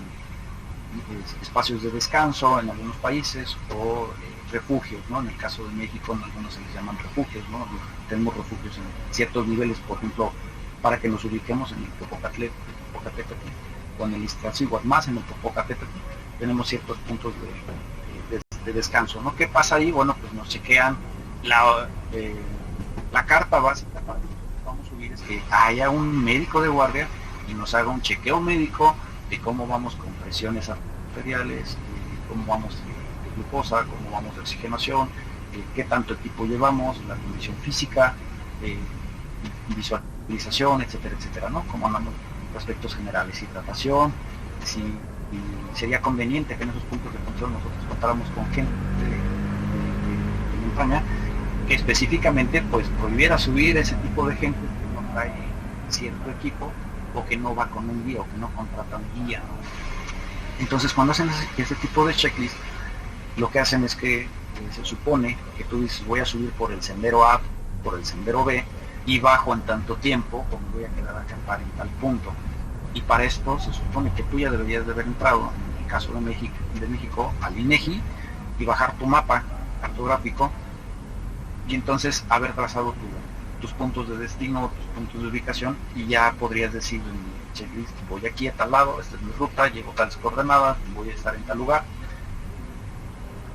espacios de descanso en algunos países, o refugios, ¿no? En el caso de México, en algunos se les llaman refugios, ¿no? Tenemos refugios en ciertos niveles, por ejemplo, para que nos ubiquemos en el Popocatépetl o en el Iztaccíhuatl, más en el Popocatépetl, tenemos ciertos puntos de descanso, ¿no? ¿Qué pasa ahí? Bueno, pues nos chequean la carta básica para que vamos a subir, es que haya un médico de guardia y nos haga un chequeo médico de cómo vamos con presiones arteriales, cómo vamos de glucosa, cómo vamos de oxigenación, qué tanto equipo llevamos, la condición física, visualización, etcétera, etcétera, ¿no? Cómo andamos en aspectos generales, hidratación, si sería conveniente que en esos puntos de control nosotros contáramos con gente de montaña que específicamente pues prohibiera subir ese tipo de gente que no trae cierto equipo, o que no va con un guía, o que no contrata un guía, ¿no? Entonces cuando hacen ese tipo de checklist, lo que hacen es que se supone que tú dices, voy a subir por el sendero A, por el sendero B, y bajo en tanto tiempo, o me voy a quedar a acampar en tal punto. Y para esto se supone que tú ya deberías de haber entrado, en el caso de México, al INEGI, y bajar tu mapa cartográfico, y entonces haber trazado tus puntos de destino, tus puntos de ubicación, y ya podrías decir en el checklist, voy aquí a tal lado, esta es mi ruta, llego a tales coordenadas, voy a estar en tal lugar.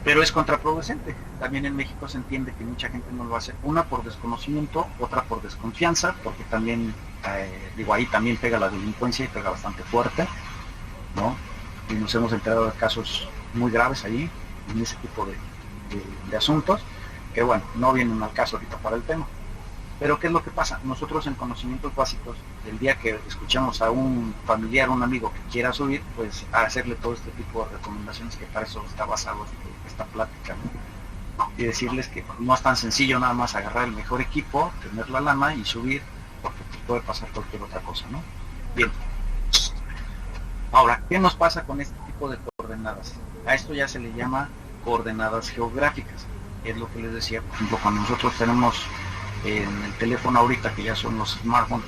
Pero es contraproducente. También en México se entiende que mucha gente no lo hace, una por desconocimiento, otra por desconfianza, porque también, ahí también pega la delincuencia y pega bastante fuerte, ¿no? Y nos hemos enterado de casos muy graves allí, en ese tipo de asuntos, que bueno, no vienen al caso ahorita para el tema. Pero ¿qué es lo que pasa? Nosotros en conocimientos básicos, el día que escuchamos a un familiar, un amigo que quiera subir, pues a hacerle todo este tipo de recomendaciones, que para eso está basado esta plática, ¿no? Y decirles que no es tan sencillo nada más agarrar el mejor equipo, tener la lana y subir, porque puede pasar cualquier otra cosa, ¿no? Bien. Ahora, ¿qué nos pasa con este tipo de coordenadas? A esto ya se le llama coordenadas geográficas. Es lo que les decía, por ejemplo, cuando nosotros tenemos en el teléfono ahorita, que ya son los smartphones,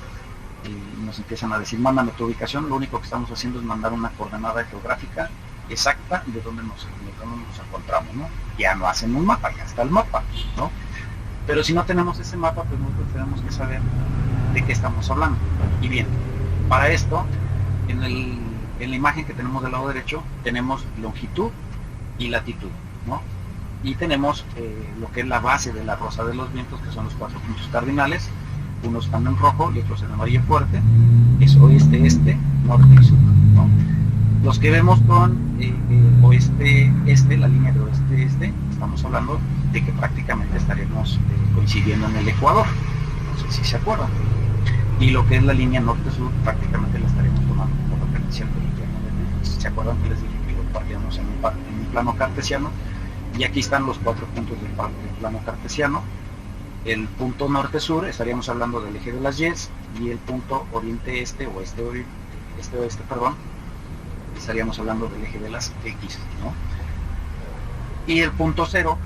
y nos empiezan a decir, mándame tu ubicación, lo único que estamos haciendo es mandar una coordenada geográfica exacta de dónde nos encontramos, ¿no? Ya no hacen un mapa, ya está el mapa, ¿no? Pero si no tenemos ese mapa, pues nosotros tenemos que saber de qué estamos hablando. Y bien, para esto, en la imagen que tenemos del lado derecho, tenemos longitud y latitud, ¿no? Y tenemos lo que es la base de la rosa de los vientos, que son los 4 puntos cardinales. Unos están en rojo y otros en amarillo fuerte. Es oeste, este, norte y sur, ¿no? Los que vemos con oeste, este, la línea de oeste, este, estamos hablando de que prácticamente estaremos coincidiendo en el Ecuador. No sé si se acuerdan. Y lo que es la línea norte-sur, prácticamente la estaremos tomando como referencia del plano de Memphis. ¿Se acuerdan que les dije que lo partíamos en un plano cartesiano? Y aquí están los 4 puntos del plano cartesiano. El punto norte-sur, estaríamos hablando del eje de las Y, y el punto oriente-este, o este-oeste, perdón, estaríamos hablando del eje de las X, ¿no? Y el punto 0,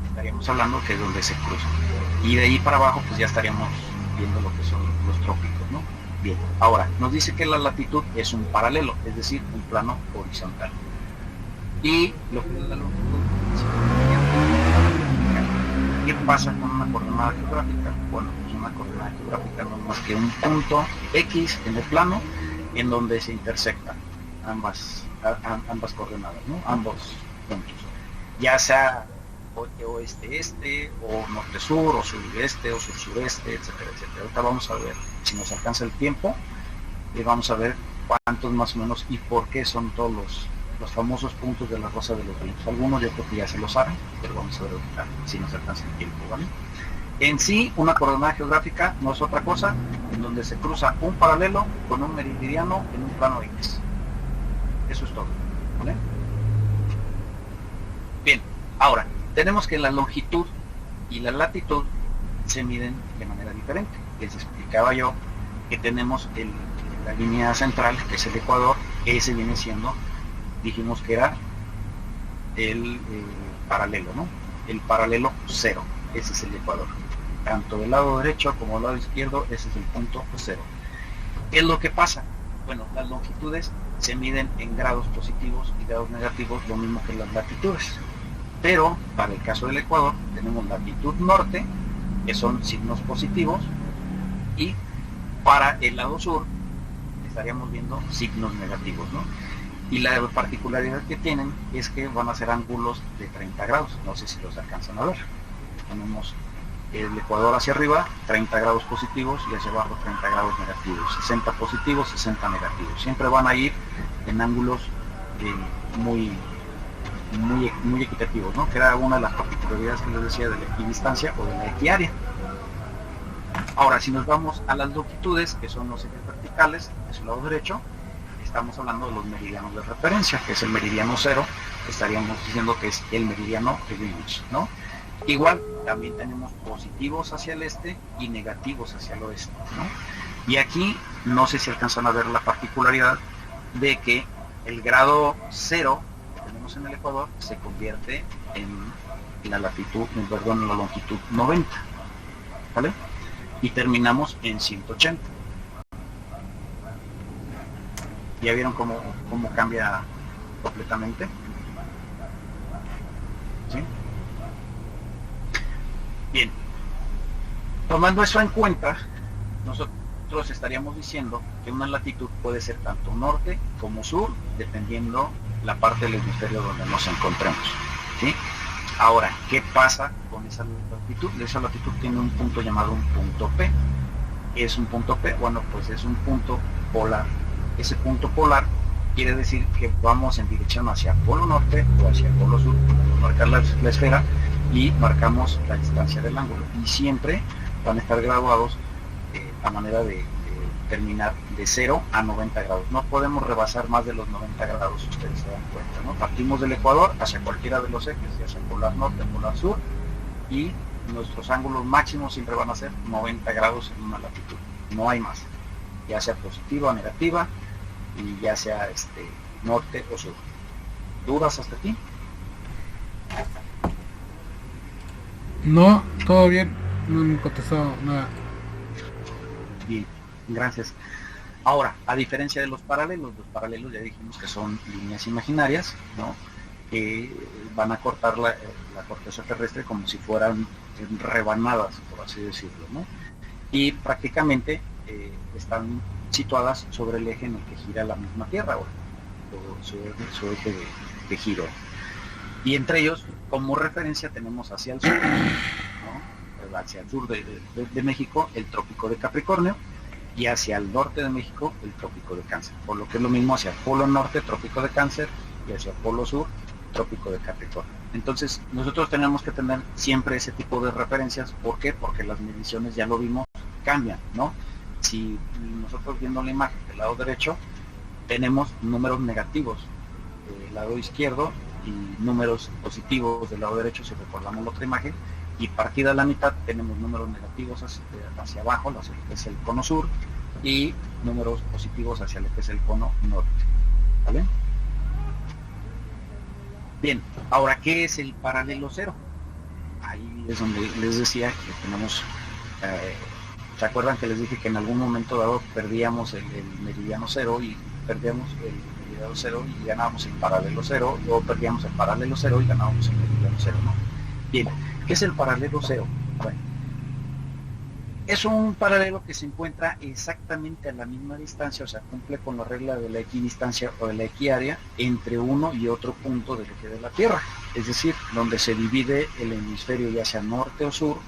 estaríamos hablando que es donde se cruza. Y de ahí para abajo, pues ya estaríamos viendo lo que son los trópicos, ¿no? Bien, ahora, nos dice que la latitud es un paralelo, es decir, un plano horizontal. Y lo que es la longitud, ¿qué pasa con una coordenada geográfica? Bueno, pues una coordenada geográfica no es más que un punto X en el plano en donde se intersectan ambas coordenadas, ¿no? Ambos puntos, ya sea oeste-este, o norte-sur, o sureste, o sur-sureste, etcétera, etcétera. Ahorita vamos a ver, si nos alcanza el tiempo, y vamos a ver cuántos más o menos y por qué son todos los famosos puntos de la rosa de los vientos. Algunos yo creo que ya se lo saben, pero vamos a ver ahorita si nos alcanza el tiempo, ¿vale? En sí, una coordenada geográfica no es otra cosa en donde se cruza un paralelo con un meridiano en un plano X. Eso es todo, ¿vale? Bien, ahora, tenemos que la longitud y la latitud se miden de manera diferente. Les explicaba yo que tenemos la línea central, que es el Ecuador, ese viene siendo, dijimos que era el paralelo, ¿no? El paralelo 0, ese es el Ecuador. Tanto del lado derecho como del lado izquierdo, ese es el punto 0. ¿Qué es lo que pasa? Bueno, las longitudes se miden en grados positivos y grados negativos, lo mismo que las latitudes. Pero para el caso del Ecuador tenemos latitud norte, que son signos positivos, y para el lado sur estaríamos viendo signos negativos, ¿no? Y la particularidad que tienen es que van a ser ángulos de 30 grados, no sé si los alcanzan a ver. Tenemos el Ecuador hacia arriba, 30 grados positivos, y hacia abajo 30 grados negativos, 60 positivos, 60 negativos. Siempre van a ir en ángulos muy equitativos, ¿no? Que era una de las particularidades que les decía de la equidistancia o de la equiárea. Ahora, si nos vamos a las longitudes, que son los ejes verticales, de su lado derecho, estamos hablando de los meridianos de referencia, que es el meridiano 0, que estaríamos diciendo que es el meridiano de Greenwich, ¿no? Igual, también tenemos positivos hacia el este y negativos hacia el oeste, ¿no? Y aquí, no sé si alcanzan a ver la particularidad de que el grado 0 que tenemos en el ecuador se convierte en la latitud, perdón, en la longitud 90, ¿vale? Y terminamos en 180. ¿Ya vieron cómo cambia completamente? ¿Sí? Bien. Tomando eso en cuenta, nosotros estaríamos diciendo que una latitud puede ser tanto norte como sur, dependiendo la parte del hemisferio donde nos encontremos, ¿sí? Ahora, ¿qué pasa con esa latitud? Esa latitud tiene un punto llamado un punto P. ¿Qué es un punto P? Bueno, pues es un punto polar. Ese punto polar quiere decir que vamos en dirección hacia polo norte o hacia polo sur, marcar la esfera y marcamos la distancia del ángulo. Y siempre van a estar graduados a manera de terminar de 0 a 90 grados. No podemos rebasar más de los 90 grados, ustedes se dan cuenta, ¿no? Partimos del ecuador hacia cualquiera de los ejes, ya sea polar norte, polar sur, y nuestros ángulos máximos siempre van a ser 90 grados en una latitud. No hay más, ya sea positiva o negativa, y ya sea norte o sur. ¿Dudas hasta aquí? No, todo bien, no me contestó nada. Bien, gracias. Ahora, a diferencia de los paralelos ya dijimos que son líneas imaginarias, ¿no? Que van a cortar la corteza terrestre como si fueran rebanadas, por así decirlo, ¿no? Y prácticamente están situadas sobre el eje en el que gira la misma Tierra, o su eje de giro. Y entre ellos, como referencia, tenemos hacia el sur, ¿no? Hacia el sur de México, el trópico de Capricornio, y hacia el norte de México, el trópico de Cáncer. Por lo que es lo mismo hacia el polo norte, trópico de Cáncer, y hacia el polo sur, trópico de Capricornio. Entonces, nosotros tenemos que tener siempre ese tipo de referencias. ¿Por qué? Porque las mediciones, ya lo vimos, cambian, ¿no? Si nosotros viendo la imagen del lado derecho, tenemos números negativos del lado izquierdo y números positivos del lado derecho, si recordamos la otra imagen, y partida a la mitad tenemos números negativos hacia abajo, hacia lo que es el cono sur, y números positivos hacia lo que es el cono norte, ¿vale? Bien, ahora, ¿qué es el paralelo cero? Ahí es donde les decía que tenemos, ¿se acuerdan que les dije que en algún momento dado perdíamos el meridiano cero y perdíamos el meridiano cero y ganábamos el paralelo cero, luego perdíamos el paralelo cero y ganábamos el meridiano cero, ¿no? Bien, ¿qué es el paralelo cero? Bueno, es un paralelo que se encuentra exactamente a la misma distancia, o sea, cumple con la regla de la equidistancia o de la equiárea entre uno y otro punto del eje de la Tierra, es decir, donde se divide el hemisferio ya sea norte o sur,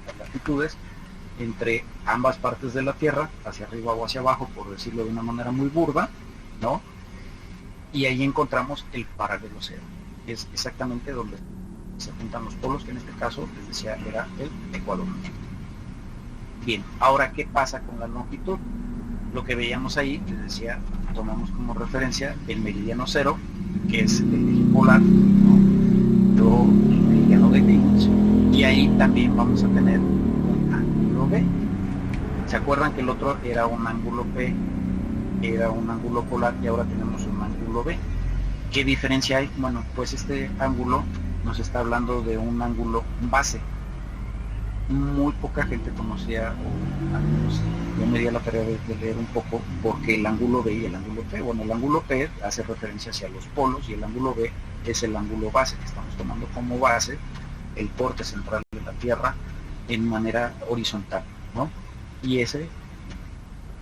las latitudes, entre ambas partes de la Tierra, hacia arriba o hacia abajo, por decirlo de una manera muy burda, ¿no? Y ahí encontramos el paralelo cero, es exactamente donde se juntan los polos, que en este caso, les decía, era el Ecuador. Bien, ahora, ¿qué pasa con la longitud? Lo que veíamos ahí, les decía, tomamos como referencia el meridiano cero, que es el eje polar, ¿no? Luego el meridiano de Greenwich, y ahí también vamos a tener un ángulo B. ¿Se acuerdan que el otro era un ángulo P, era un ángulo polar, y ahora tenemos un ángulo B? ¿Qué diferencia hay? Bueno, pues este ángulo nos está hablando de un ángulo base. Muy poca gente conocía, o al menos yo me di a la tarea de leer un poco, porque el ángulo B y el ángulo P. Bueno, el ángulo P hace referencia hacia los polos y el ángulo B es el ángulo base, que estamos tomando como base el corte central de la Tierra en manera horizontal, ¿no? Y ese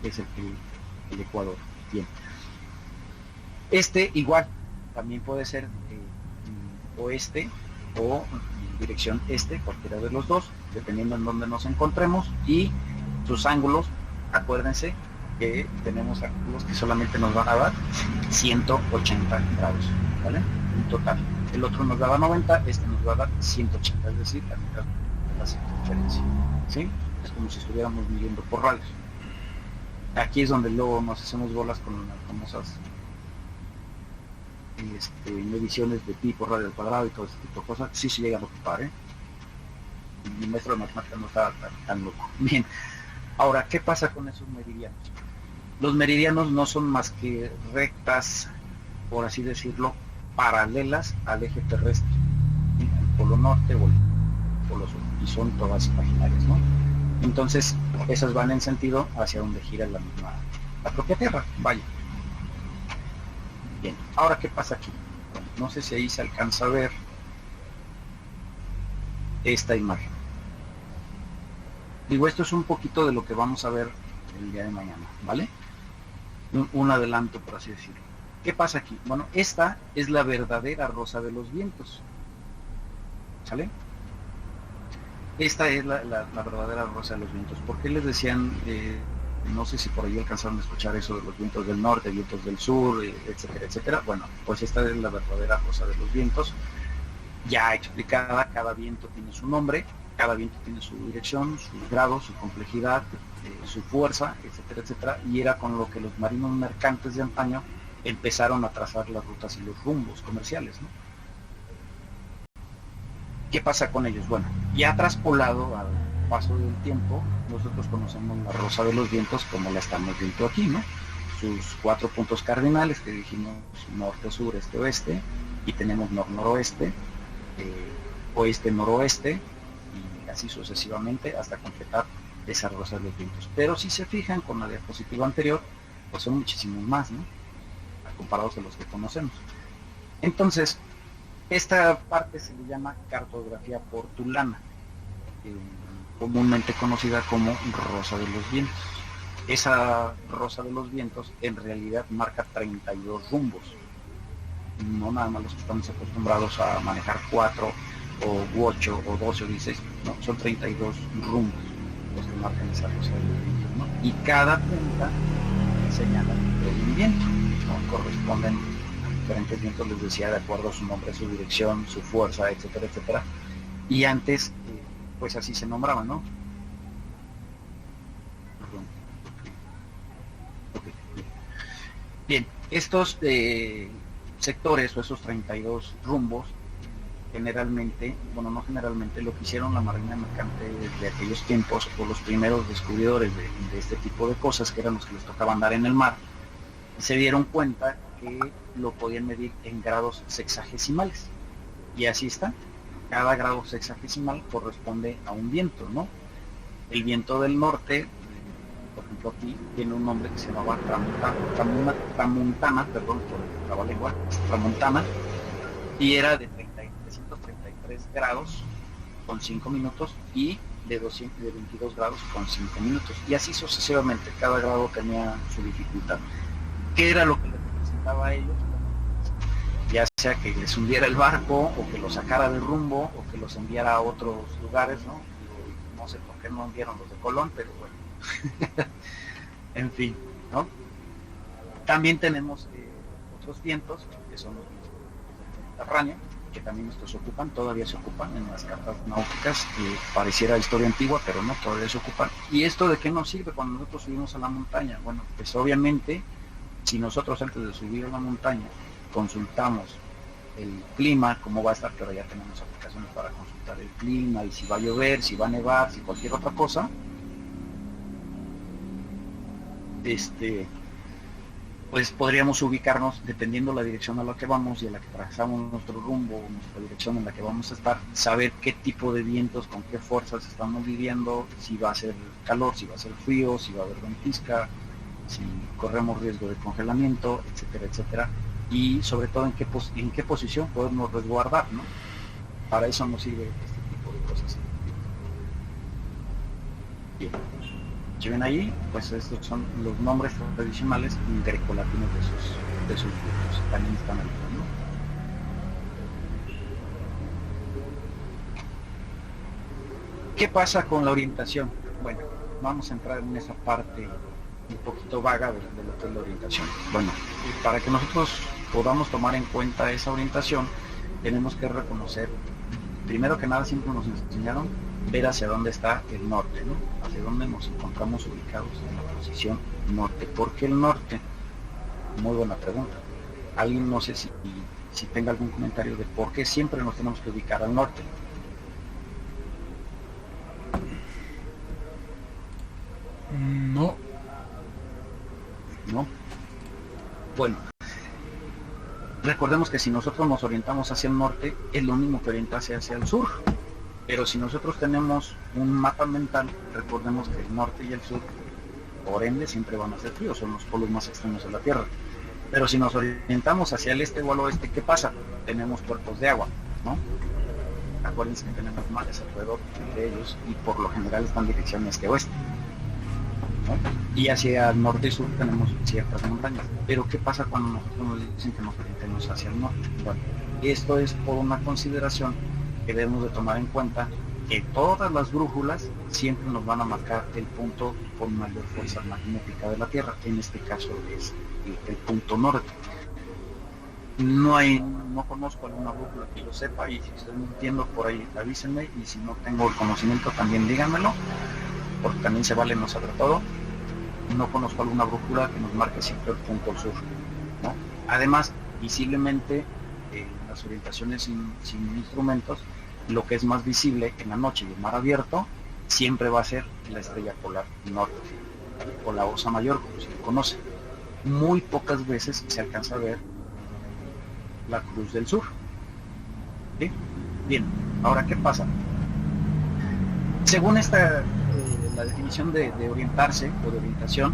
es el Ecuador. Bien. Este igual, también puede ser oeste o dirección este, cualquiera de los dos, dependiendo en dónde nos encontremos, y sus ángulos, acuérdense que tenemos ángulos que solamente nos van a dar 180 grados, ¿vale? En total. El otro nos daba 90, este nos va a dar 180, es decir, la mitad de la circunferencia, ¿sí? Es como si estuviéramos midiendo por radios. Aquí es donde luego nos hacemos bolas con las famosas mediciones de pi por radio al cuadrado y todo ese tipo de cosas. Sí se llegan a ocupar, ¿eh? Mi maestro de matemáticas no estaba tan loco. Bien, ahora, ¿qué pasa con esos meridianos? Los meridianos no son más que rectas, por así decirlo, paralelas al eje terrestre, ¿sí? El polo norte o el polo sur, y son todas imaginarias, ¿no? Entonces, esas van en sentido hacia donde gira la propia Tierra, vaya. Bien, ahora, ¿qué pasa aquí? Bueno, no sé si ahí se alcanza a ver esta imagen. Digo, esto es un poquito de lo que vamos a ver el día de mañana, ¿vale? Un adelanto, por así decirlo. ¿Qué pasa aquí? Bueno, esta es la verdadera rosa de los vientos, ¿sale? Esta es la verdadera rosa de los vientos. ¿Por qué les decían, no sé si por ahí alcanzaron a escuchar eso de los vientos del norte, vientos del sur, etcétera, etcétera? Bueno, pues esta es la verdadera rosa de los vientos, ya explicada. Cada viento tiene su nombre, cada viento tiene su dirección, su grado, su complejidad, su fuerza, etcétera, etcétera, y era con lo que los marinos mercantes de antaño empezaron a trazar las rutas y los rumbos comerciales, ¿no? ¿Qué pasa con ellos? Bueno, ya traspolado al paso del tiempo, nosotros conocemos la rosa de los vientos como la estamos viendo aquí, ¿no? Sus 4 puntos cardinales que dijimos: norte, sur, este, oeste, y tenemos noroeste, oeste, noroeste, y así sucesivamente hasta completar esa rosa de los vientos. Pero si se fijan con la diapositiva anterior, pues son muchísimos más, ¿no? Comparados a los que conocemos. Entonces, esta parte se le llama cartografía portulana, comúnmente conocida como rosa de los vientos. Esa rosa de los vientos en realidad marca 32 rumbos, no nada más los que estamos acostumbrados a manejar 4 o 8 o 12 o 16, no, son 32 rumbos los que marcan esa rosa de los vientos, ¿no? Y cada punta señala un viento, ¿no? Corresponden a diferentes vientos, les decía, de acuerdo a su nombre, su dirección, su fuerza, etcétera, etcétera. Y antes, pues así se nombraban, ¿no? Bien, estos sectores o esos 32 rumbos, generalmente, bueno, no generalmente, lo que hicieron la marina mercante de aquellos tiempos, o los primeros descubridores de este tipo de cosas, que eran los que les tocaba andar en el mar, se dieron cuenta que lo podían medir en grados sexagesimales. Y así está. Cada grado sexagesimal corresponde a un viento, ¿no? El viento del norte, por ejemplo aquí, tiene un nombre que se llamaba tramontana, perdón por el trabalengua, tramontana, y era de 333 grados con 5 minutos y de 22 grados con 5 minutos. Y así sucesivamente, cada grado tenía su dificultad. ¿Qué era lo que les representaba a ellos? Ya sea que les hundiera el barco, o que los sacara de rumbo, o que los enviara a otros lugares, ¿no? No sé por qué no enviaron los de Colón, pero bueno. En fin, ¿no? También tenemos otros vientos, que son los vientos del Mediterráneo, que también estos ocupan, todavía se ocupan en las cartas náuticas, pareciera historia antigua, pero no, todavía se ocupan. ¿Y esto de qué nos sirve cuando nosotros subimos a la montaña? Bueno, pues obviamente, si nosotros antes de subir a la montaña consultamos el clima, cómo va a estar, pero ya tenemos aplicaciones para consultar el clima, y si va a llover, si va a nevar, si cualquier otra cosa, pues podríamos ubicarnos, dependiendo la dirección a la que vamos y a la que trazamos nuestro rumbo, nuestra dirección en la que vamos a estar, saber qué tipo de vientos, con qué fuerzas estamos viviendo, si va a ser calor, si va a ser frío, si va a haber ventisca, si corremos riesgo de congelamiento, etcétera, etcétera, y sobre todo en qué posición podemos resguardar, ¿no? Para eso nos sirve este tipo de cosas. Bien. Si ven ahí, pues estos son los nombres tradicionales grecolatinos de sus grupos. También están ahí, ¿no? ¿Qué pasa con la orientación? Bueno, vamos a entrar en esa parte un poquito vaga de lo que es la orientación. Bueno, para que nosotros podamos tomar en cuenta esa orientación, tenemos que reconocer, primero que nada, siempre nos enseñaron ver hacia dónde está el norte, ¿no? Hacia dónde nos encontramos ubicados en la posición norte. ¿Por qué el norte? Muy buena pregunta. Alguien, no sé si tenga algún comentario de por qué siempre nos tenemos que ubicar al norte. No. ¿No? Bueno, Recordemos que si nosotros nos orientamos hacia el norte, es lo mismo que orientarse hacia el sur. Pero si nosotros tenemos un mapa mental, recordemos que el norte y el sur, por ende, siempre van a ser fríos, son los polos más extremos de la Tierra. Pero si nos orientamos hacia el este o al oeste, ¿qué pasa? Tenemos cuerpos de agua, ¿no? Acuérdense que tenemos mares alrededor de ellos y por lo general están en dirección este-oeste, ¿no? Y hacia el norte y sur tenemos ciertas montañas. Pero ¿qué pasa cuando nosotros nos dicen que nos orientemos hacia el norte? Bueno, esto es por una consideración que debemos de tomar en cuenta, que todas las brújulas siempre nos van a marcar el punto con mayor fuerza magnética de la Tierra, que en este caso es el punto norte. No conozco alguna brújula que lo sepa, y si estoy mintiendo por ahí avísenme, y si no tengo el conocimiento también díganmelo, porque también se vale no saber todo. No conozco alguna brújula que nos marque siempre el punto al sur, ¿no? Además, visiblemente las orientaciones sin instrumentos, lo que es más visible en la noche y el mar abierto siempre va a ser la estrella polar norte, o la Osa Mayor, como se le conoce. Muy pocas veces se alcanza a ver la Cruz del Sur. ¿Sí? Bien, ahora, ¿qué pasa? Según la definición de orientarse o de orientación,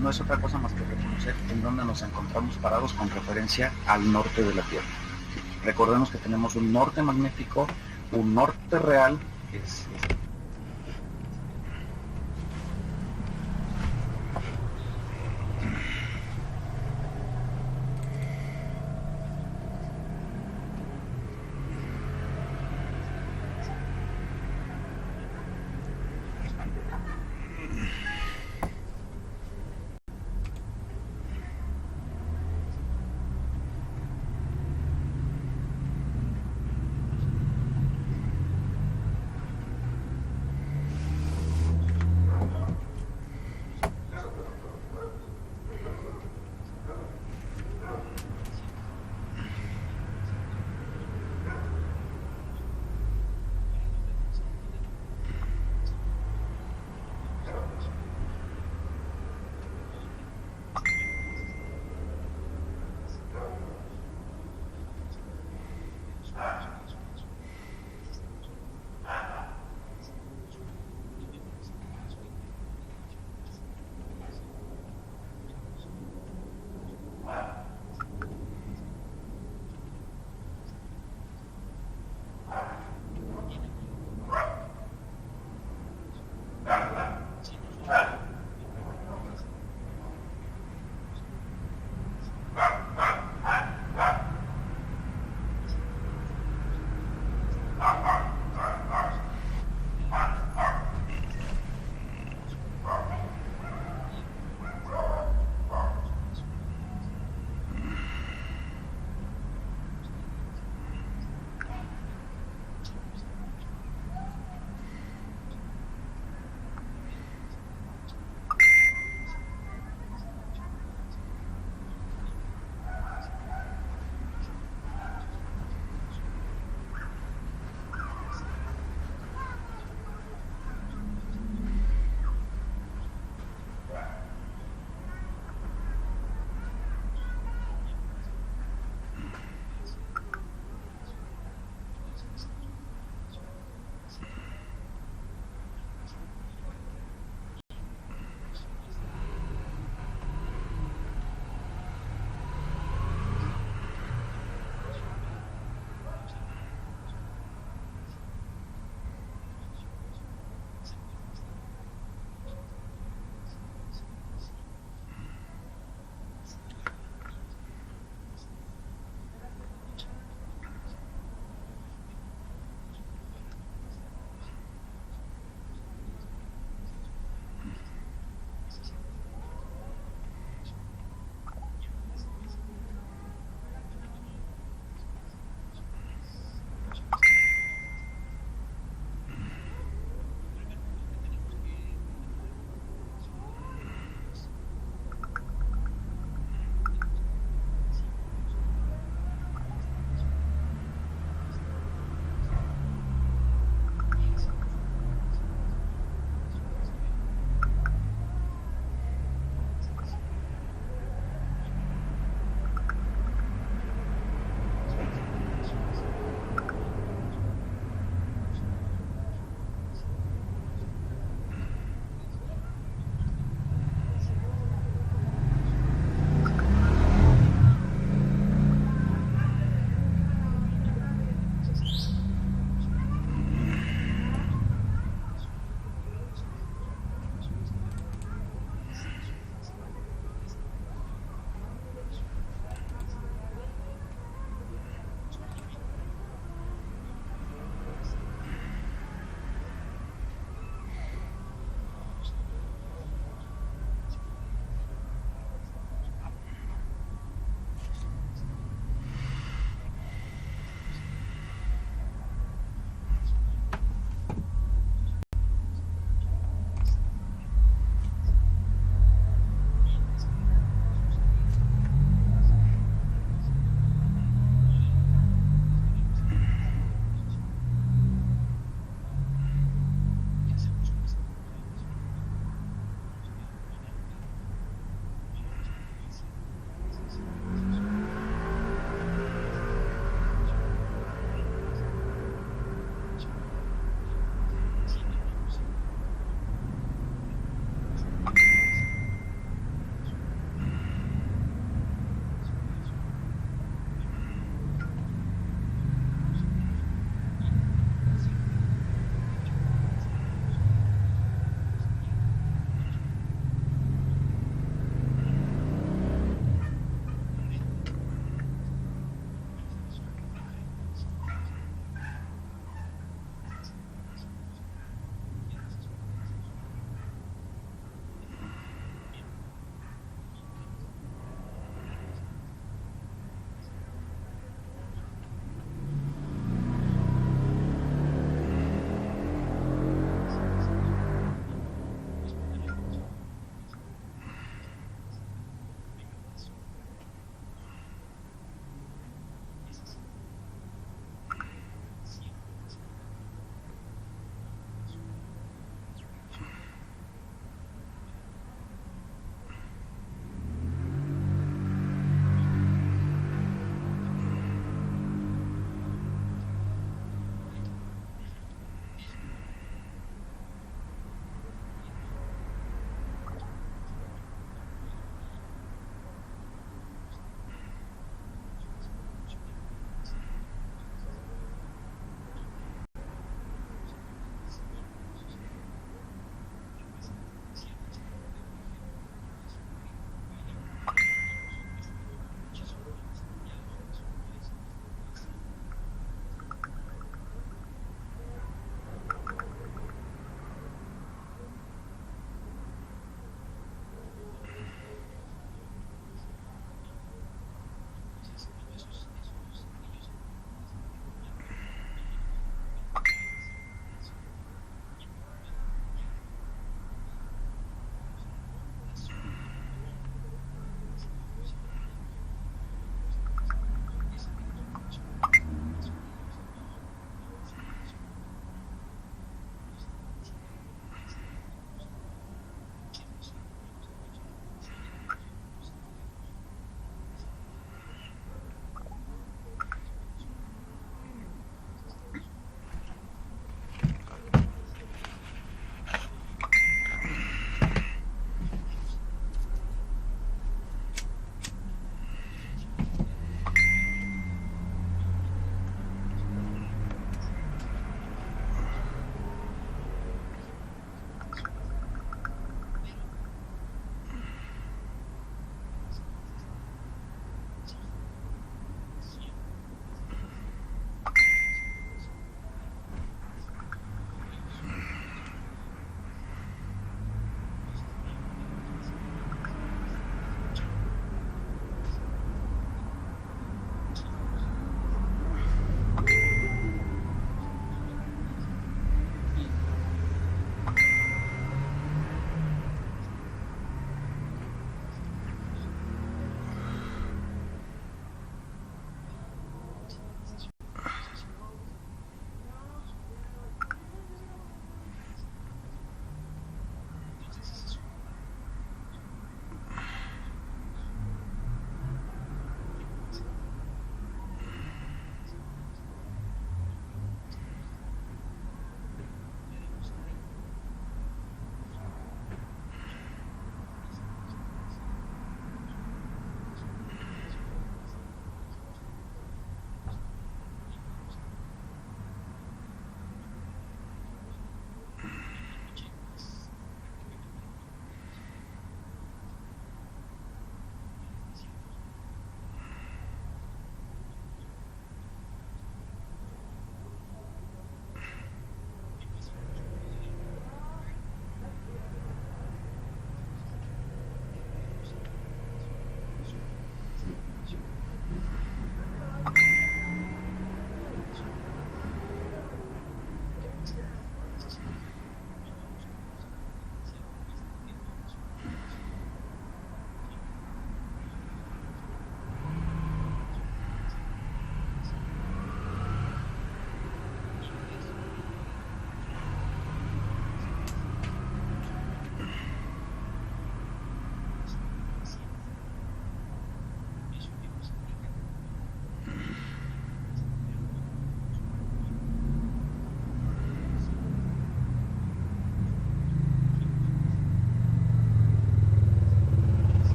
no es otra cosa más que reconocer en dónde nos encontramos parados con referencia al norte de la Tierra. Recordemos que tenemos un norte magnético, un norte real,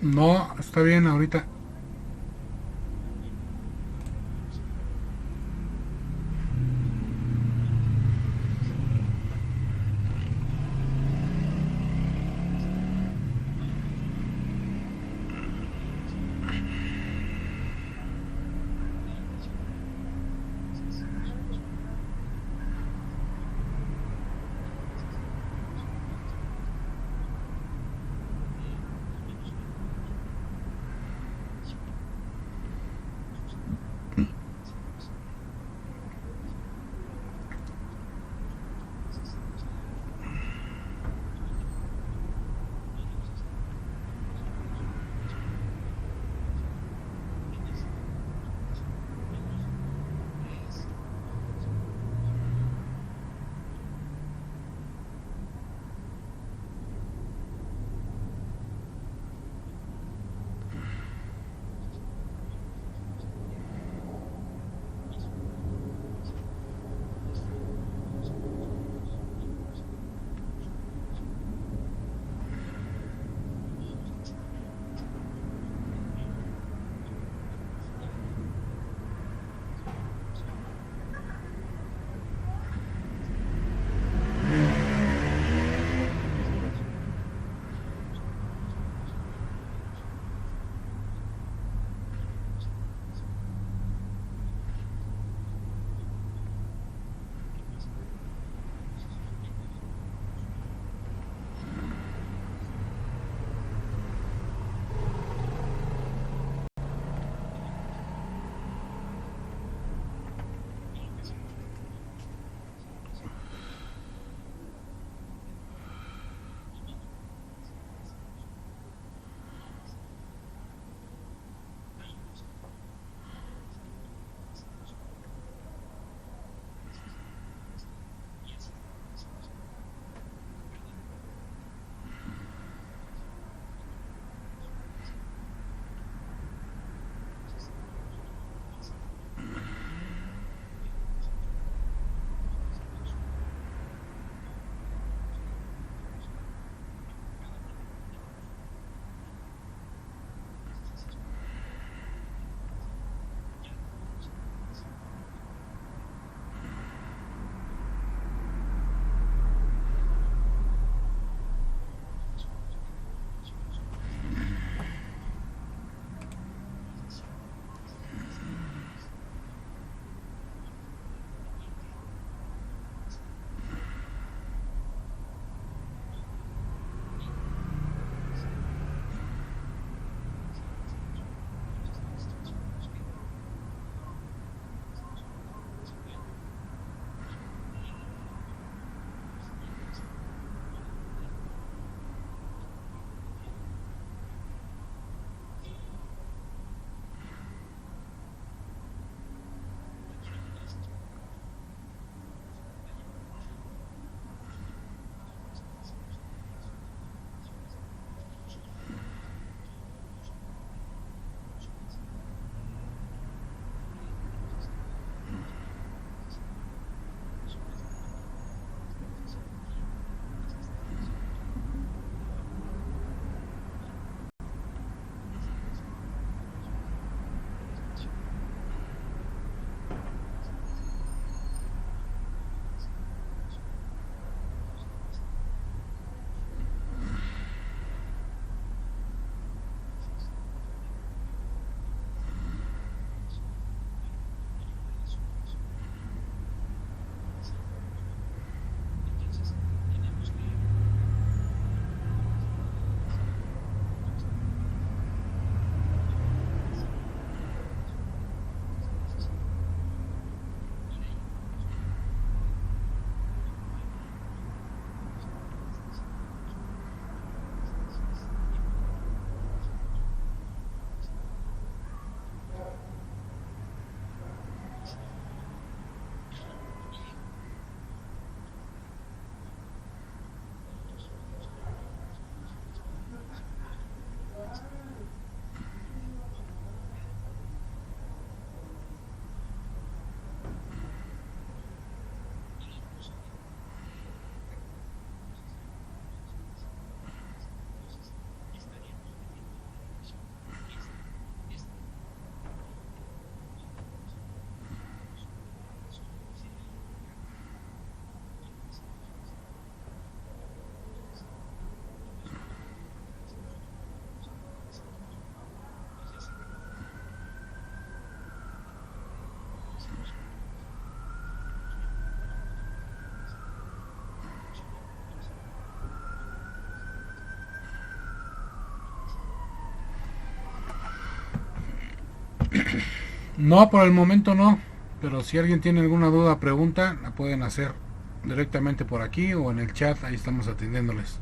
No, está bien ahorita. No, por el momento no, pero si alguien tiene alguna duda o pregunta, la pueden hacer directamente por aquí o en el chat, ahí estamos atendiéndoles.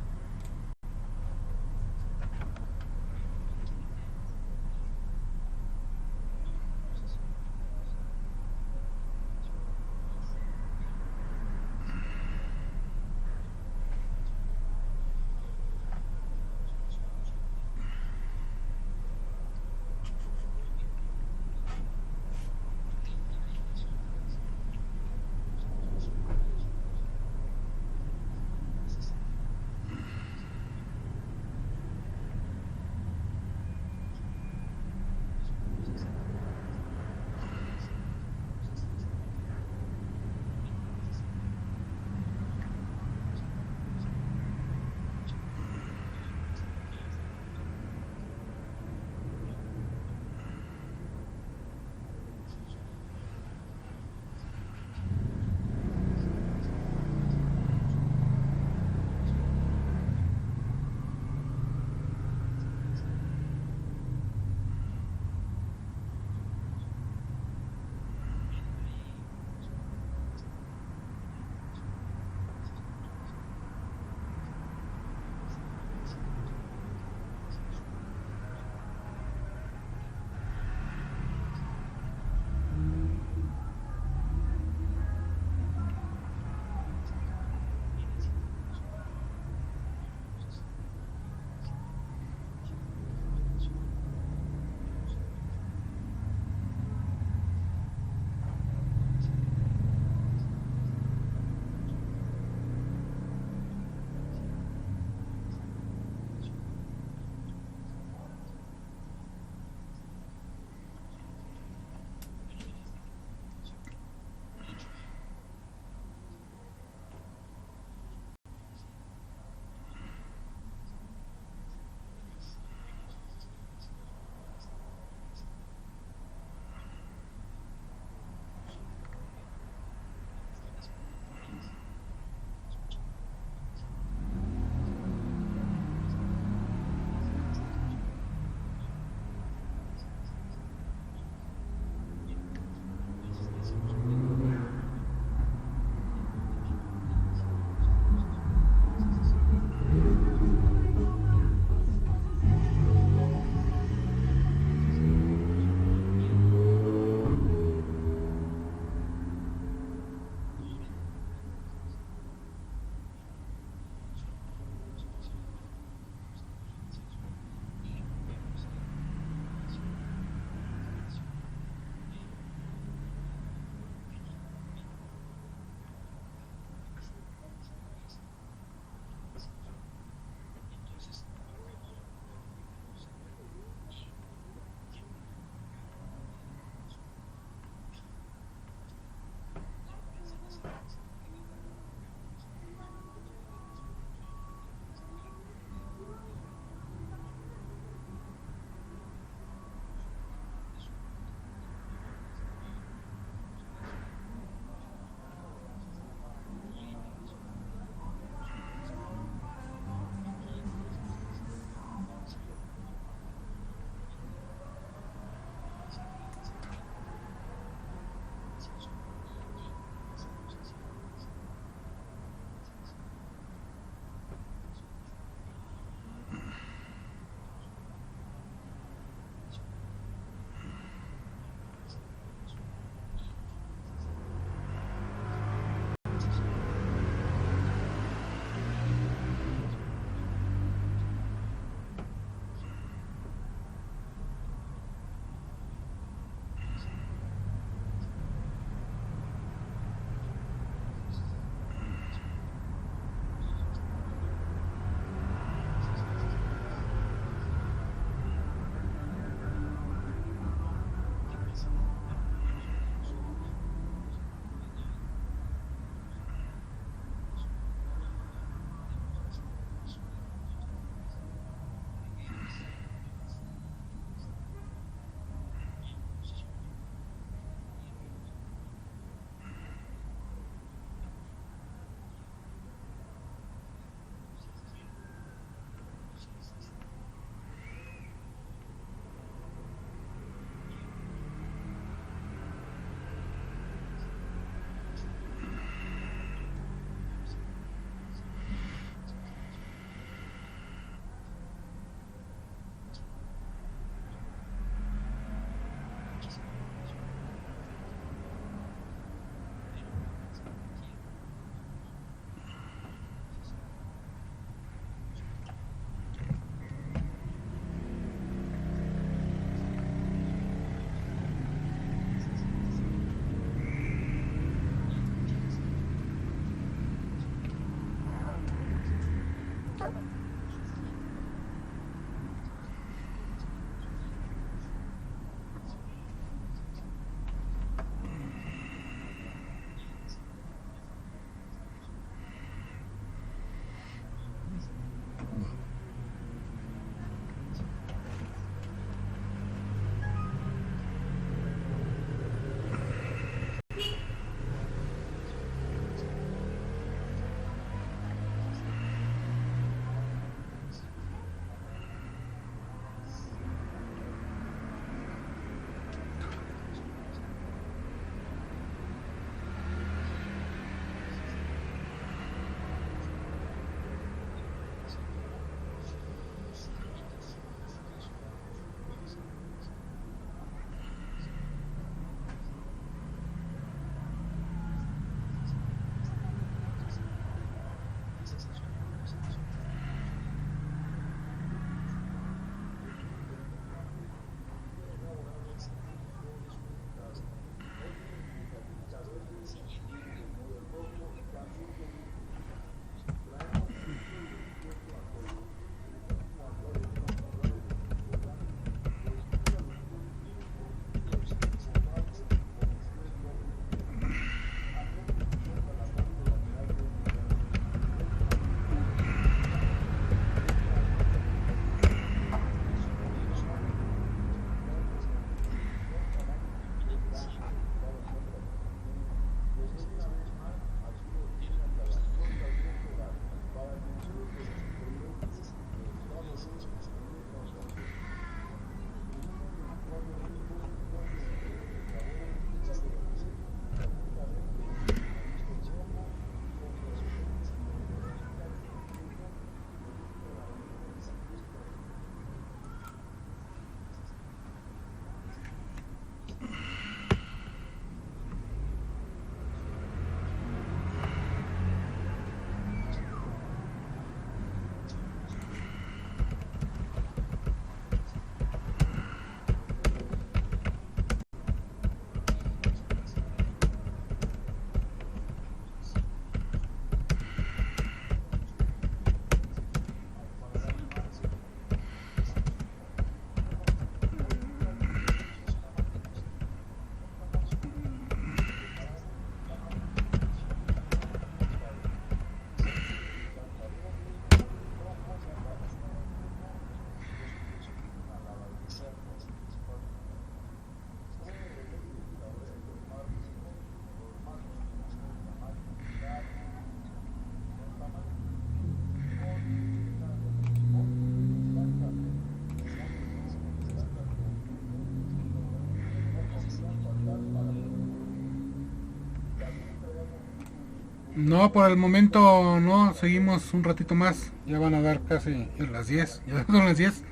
No, por el momento no, seguimos un ratito más. Ya van a dar casi las 10. Ya son las 10.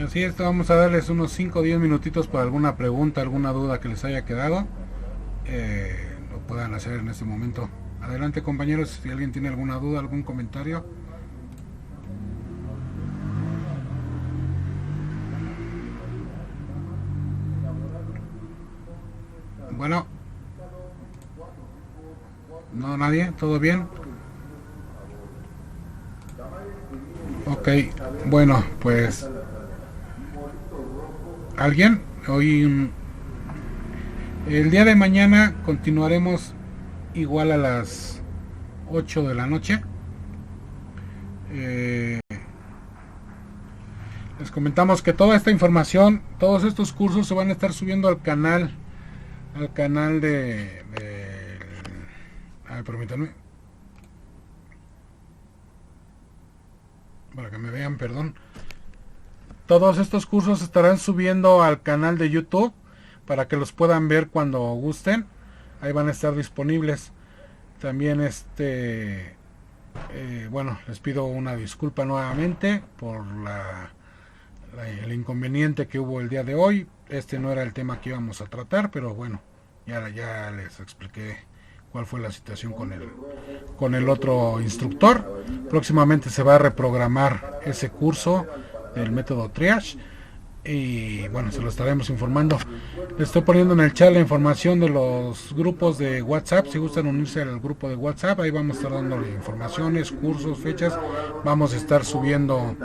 Así es, vamos a darles unos 5 o 10 minutitos para alguna pregunta, alguna duda que les haya quedado. Lo puedan hacer en este momento. Adelante, compañeros, si alguien tiene alguna duda, algún comentario. Bueno. No, nadie, ¿todo bien? Ok, bueno, pues... ¿Alguien? Hoy... El día de mañana continuaremos igual a las 8 de la noche. Les comentamos que toda esta información, todos estos cursos se van a estar subiendo al canal de a ver, permítanme, para que me vean, perdón. Todos estos cursos estarán subiendo al canal de YouTube para que los puedan ver cuando gusten. Ahí van a estar disponibles. También bueno, les pido una disculpa nuevamente por el inconveniente que hubo el día de hoy. Este no era el tema que íbamos a tratar, pero bueno, ya les expliqué cuál fue la situación con el otro instructor. Próximamente se va a reprogramar ese curso del método triage y bueno, se lo estaremos informando. Les estoy poniendo en el chat la información de los grupos de WhatsApp. Si gustan unirse al grupo de WhatsApp, ahí vamos a estar dando informaciones, cursos, fechas. Vamos a estar subiendo,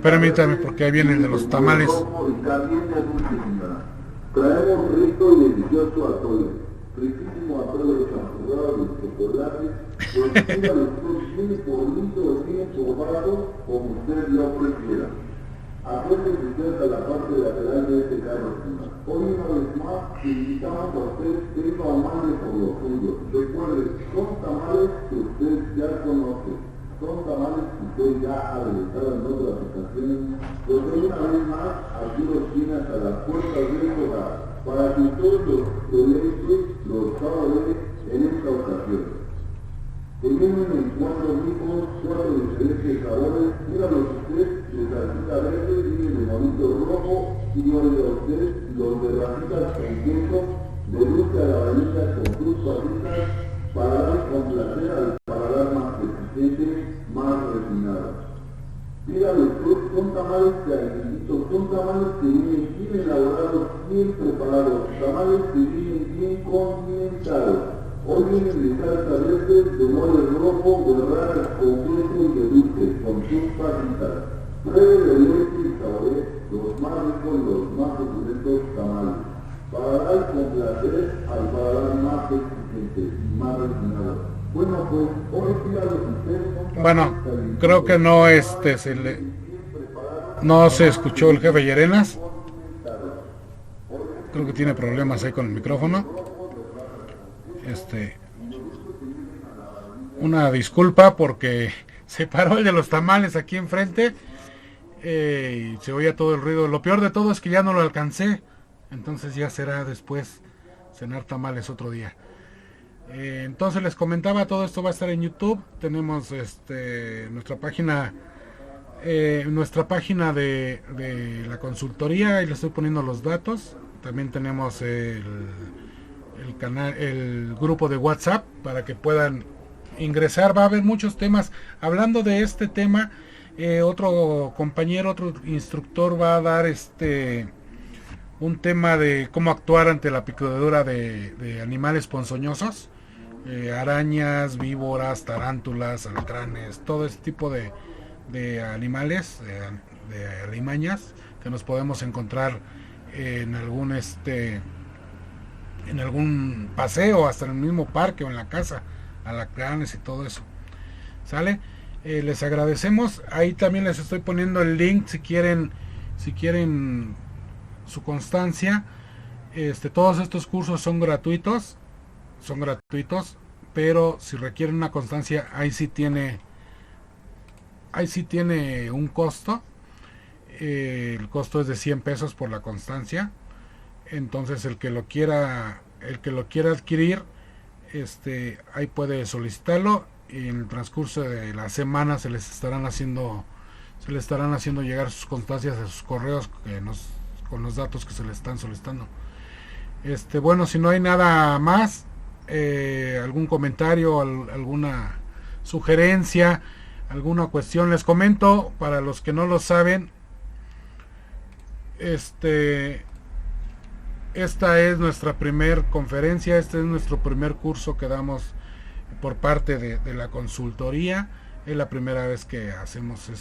permítanme porque ahí viene el de los tamales. Traemos rico y delicioso atole, riquísimo atole champurrado de chocolate, pues mira los tiene por litro, tiene por vaso, como usted lo prefiera. Acuérdense usted a la parte lateral de este carro. Hoy una vez más invitamos a usted que no amable por los suyos. Recuerde, son tamales que usted ya conoce. Son tamales que usted ya ha realizado en otras ocasiones, porque una vez más aquí los tiene hasta las puertas del hogar, para que usted los deleite, los saboree en esta ocasión. Que vienen en 4 ricos, 4 diferentes sabores, míralos usted, de salsita verde, viene de monito rojo, y oiga usted, los de rajitas con queso, de dulce a la vainilla con frutas ricas, para dar complacer al paladar más exigente, más refinado. Dígale usted, son tamales calientitos, son tamales que vienen bien elaborados, bien preparados, tamales que vienen bien condimentados. Hoy vienen de salsa verde, de mole rojo, de rajas con queso y de dulce, con sus pasitas. Pruebe de leche y saboree los más ricos y los más suculentos tamales, para dar complacer al paladar más exigente y más refinado. Bueno, pues hoy usted. Bueno, creo que no no se escuchó el jefe Llerenas. Creo que tiene problemas ahí con el micrófono. Una disculpa porque se paró el de los tamales aquí enfrente y se oía todo el ruido. Lo peor de todo es que ya no lo alcancé, entonces ya será después cenar tamales otro día. Entonces les comentaba, todo esto va a estar en YouTube. Tenemos nuestra página de la consultoría, y les estoy poniendo los datos. También tenemos el canal, el grupo de WhatsApp para que puedan ingresar. Va a haber muchos temas. Hablando de este tema, otro compañero, otro instructor va a dar un tema de cómo actuar ante la picadura de animales ponzoñosos, arañas, víboras, tarántulas, alacranes, todo este tipo de animales, de alimañas que nos podemos encontrar en algún paseo, hasta en el mismo parque o en la casa, alacranes y todo eso. ¿Sale? Les agradecemos. Ahí también les estoy poniendo el link si quieren su constancia. Todos estos cursos son gratuitos, pero si requieren una constancia, ahí sí tiene un costo. El costo es de 100 pesos por la constancia. Entonces el que lo quiera adquirir, ahí puede solicitarlo, y en el transcurso de la semana se les estarán haciendo llegar sus constancias a sus correos con los datos que se les están solicitando. Bueno, si no hay nada más, algún comentario, alguna sugerencia, alguna cuestión, les comento para los que no lo saben. Esta es nuestra primer conferencia, este es nuestro primer curso que damos por parte de la consultoría. Es la primera vez que hacemos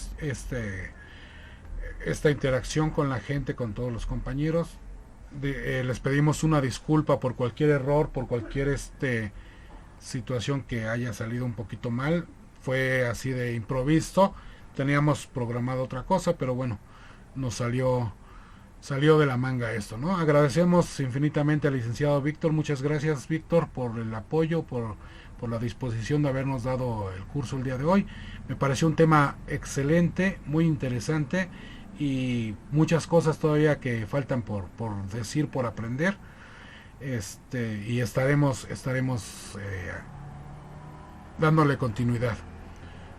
esta interacción con la gente, con todos los compañeros. Les pedimos una disculpa por cualquier error, por cualquier situación que haya salido un poquito mal. Fue así de improviso, teníamos programado otra cosa, pero bueno, nos salió de la manga esto, ¿no? Agradecemos infinitamente al licenciado Víctor. Muchas gracias, Víctor, por el apoyo, por la disposición de habernos dado el curso el día de hoy. Me pareció un tema excelente, muy interesante, y muchas cosas todavía que faltan por decir, por aprender. Y estaremos dándole continuidad.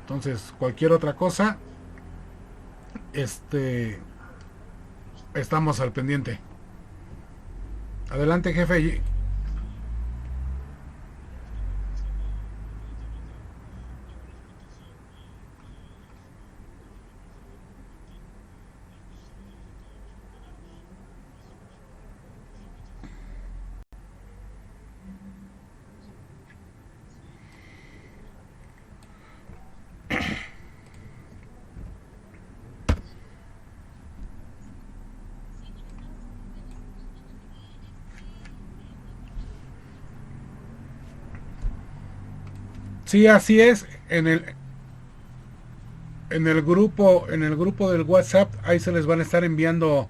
Entonces, cualquier otra cosa, estamos al pendiente. Adelante, jefe. Sí, así es. En el grupo del WhatsApp, ahí se les van a estar enviando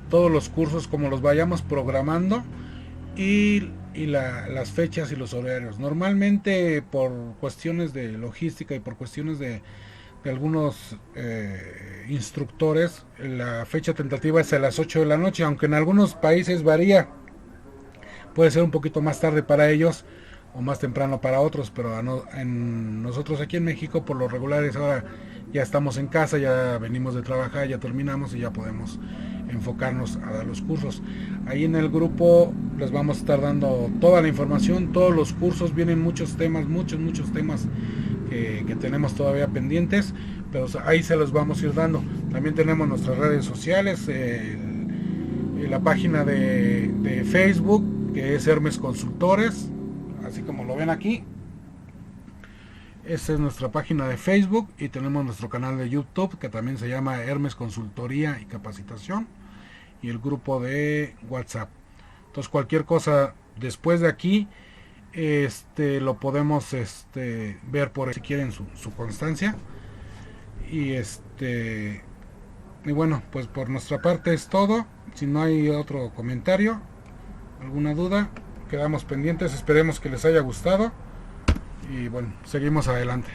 todos los cursos como los vayamos programando, y las fechas y los horarios. Normalmente, por cuestiones de logística y por cuestiones de algunos instructores, la fecha tentativa es a las 8 de la noche, aunque en algunos países varía. Puede ser un poquito más tarde para ellos o más temprano para otros, pero nosotros aquí en México, por lo regular, es ahora ya estamos en casa, ya venimos de trabajar, ya terminamos y ya podemos enfocarnos a dar los cursos. Ahí en el grupo les vamos a estar dando toda la información, todos los cursos. Vienen muchos temas que tenemos todavía pendientes, pero ahí se los vamos a ir dando. También tenemos nuestras redes sociales, la página de Facebook, que es Hermes Consultores, así como lo ven aquí. Esta es nuestra página de Facebook, y tenemos nuestro canal de YouTube, que también se llama Hermes Consultoría y Capacitación, y el grupo de WhatsApp. Entonces, cualquier cosa después de aquí, lo podemos ver por ahí, si quieren su constancia. Y bueno, pues por nuestra parte es todo. Si no hay otro comentario, alguna duda, quedamos pendientes. Esperemos que les haya gustado, y bueno, seguimos adelante.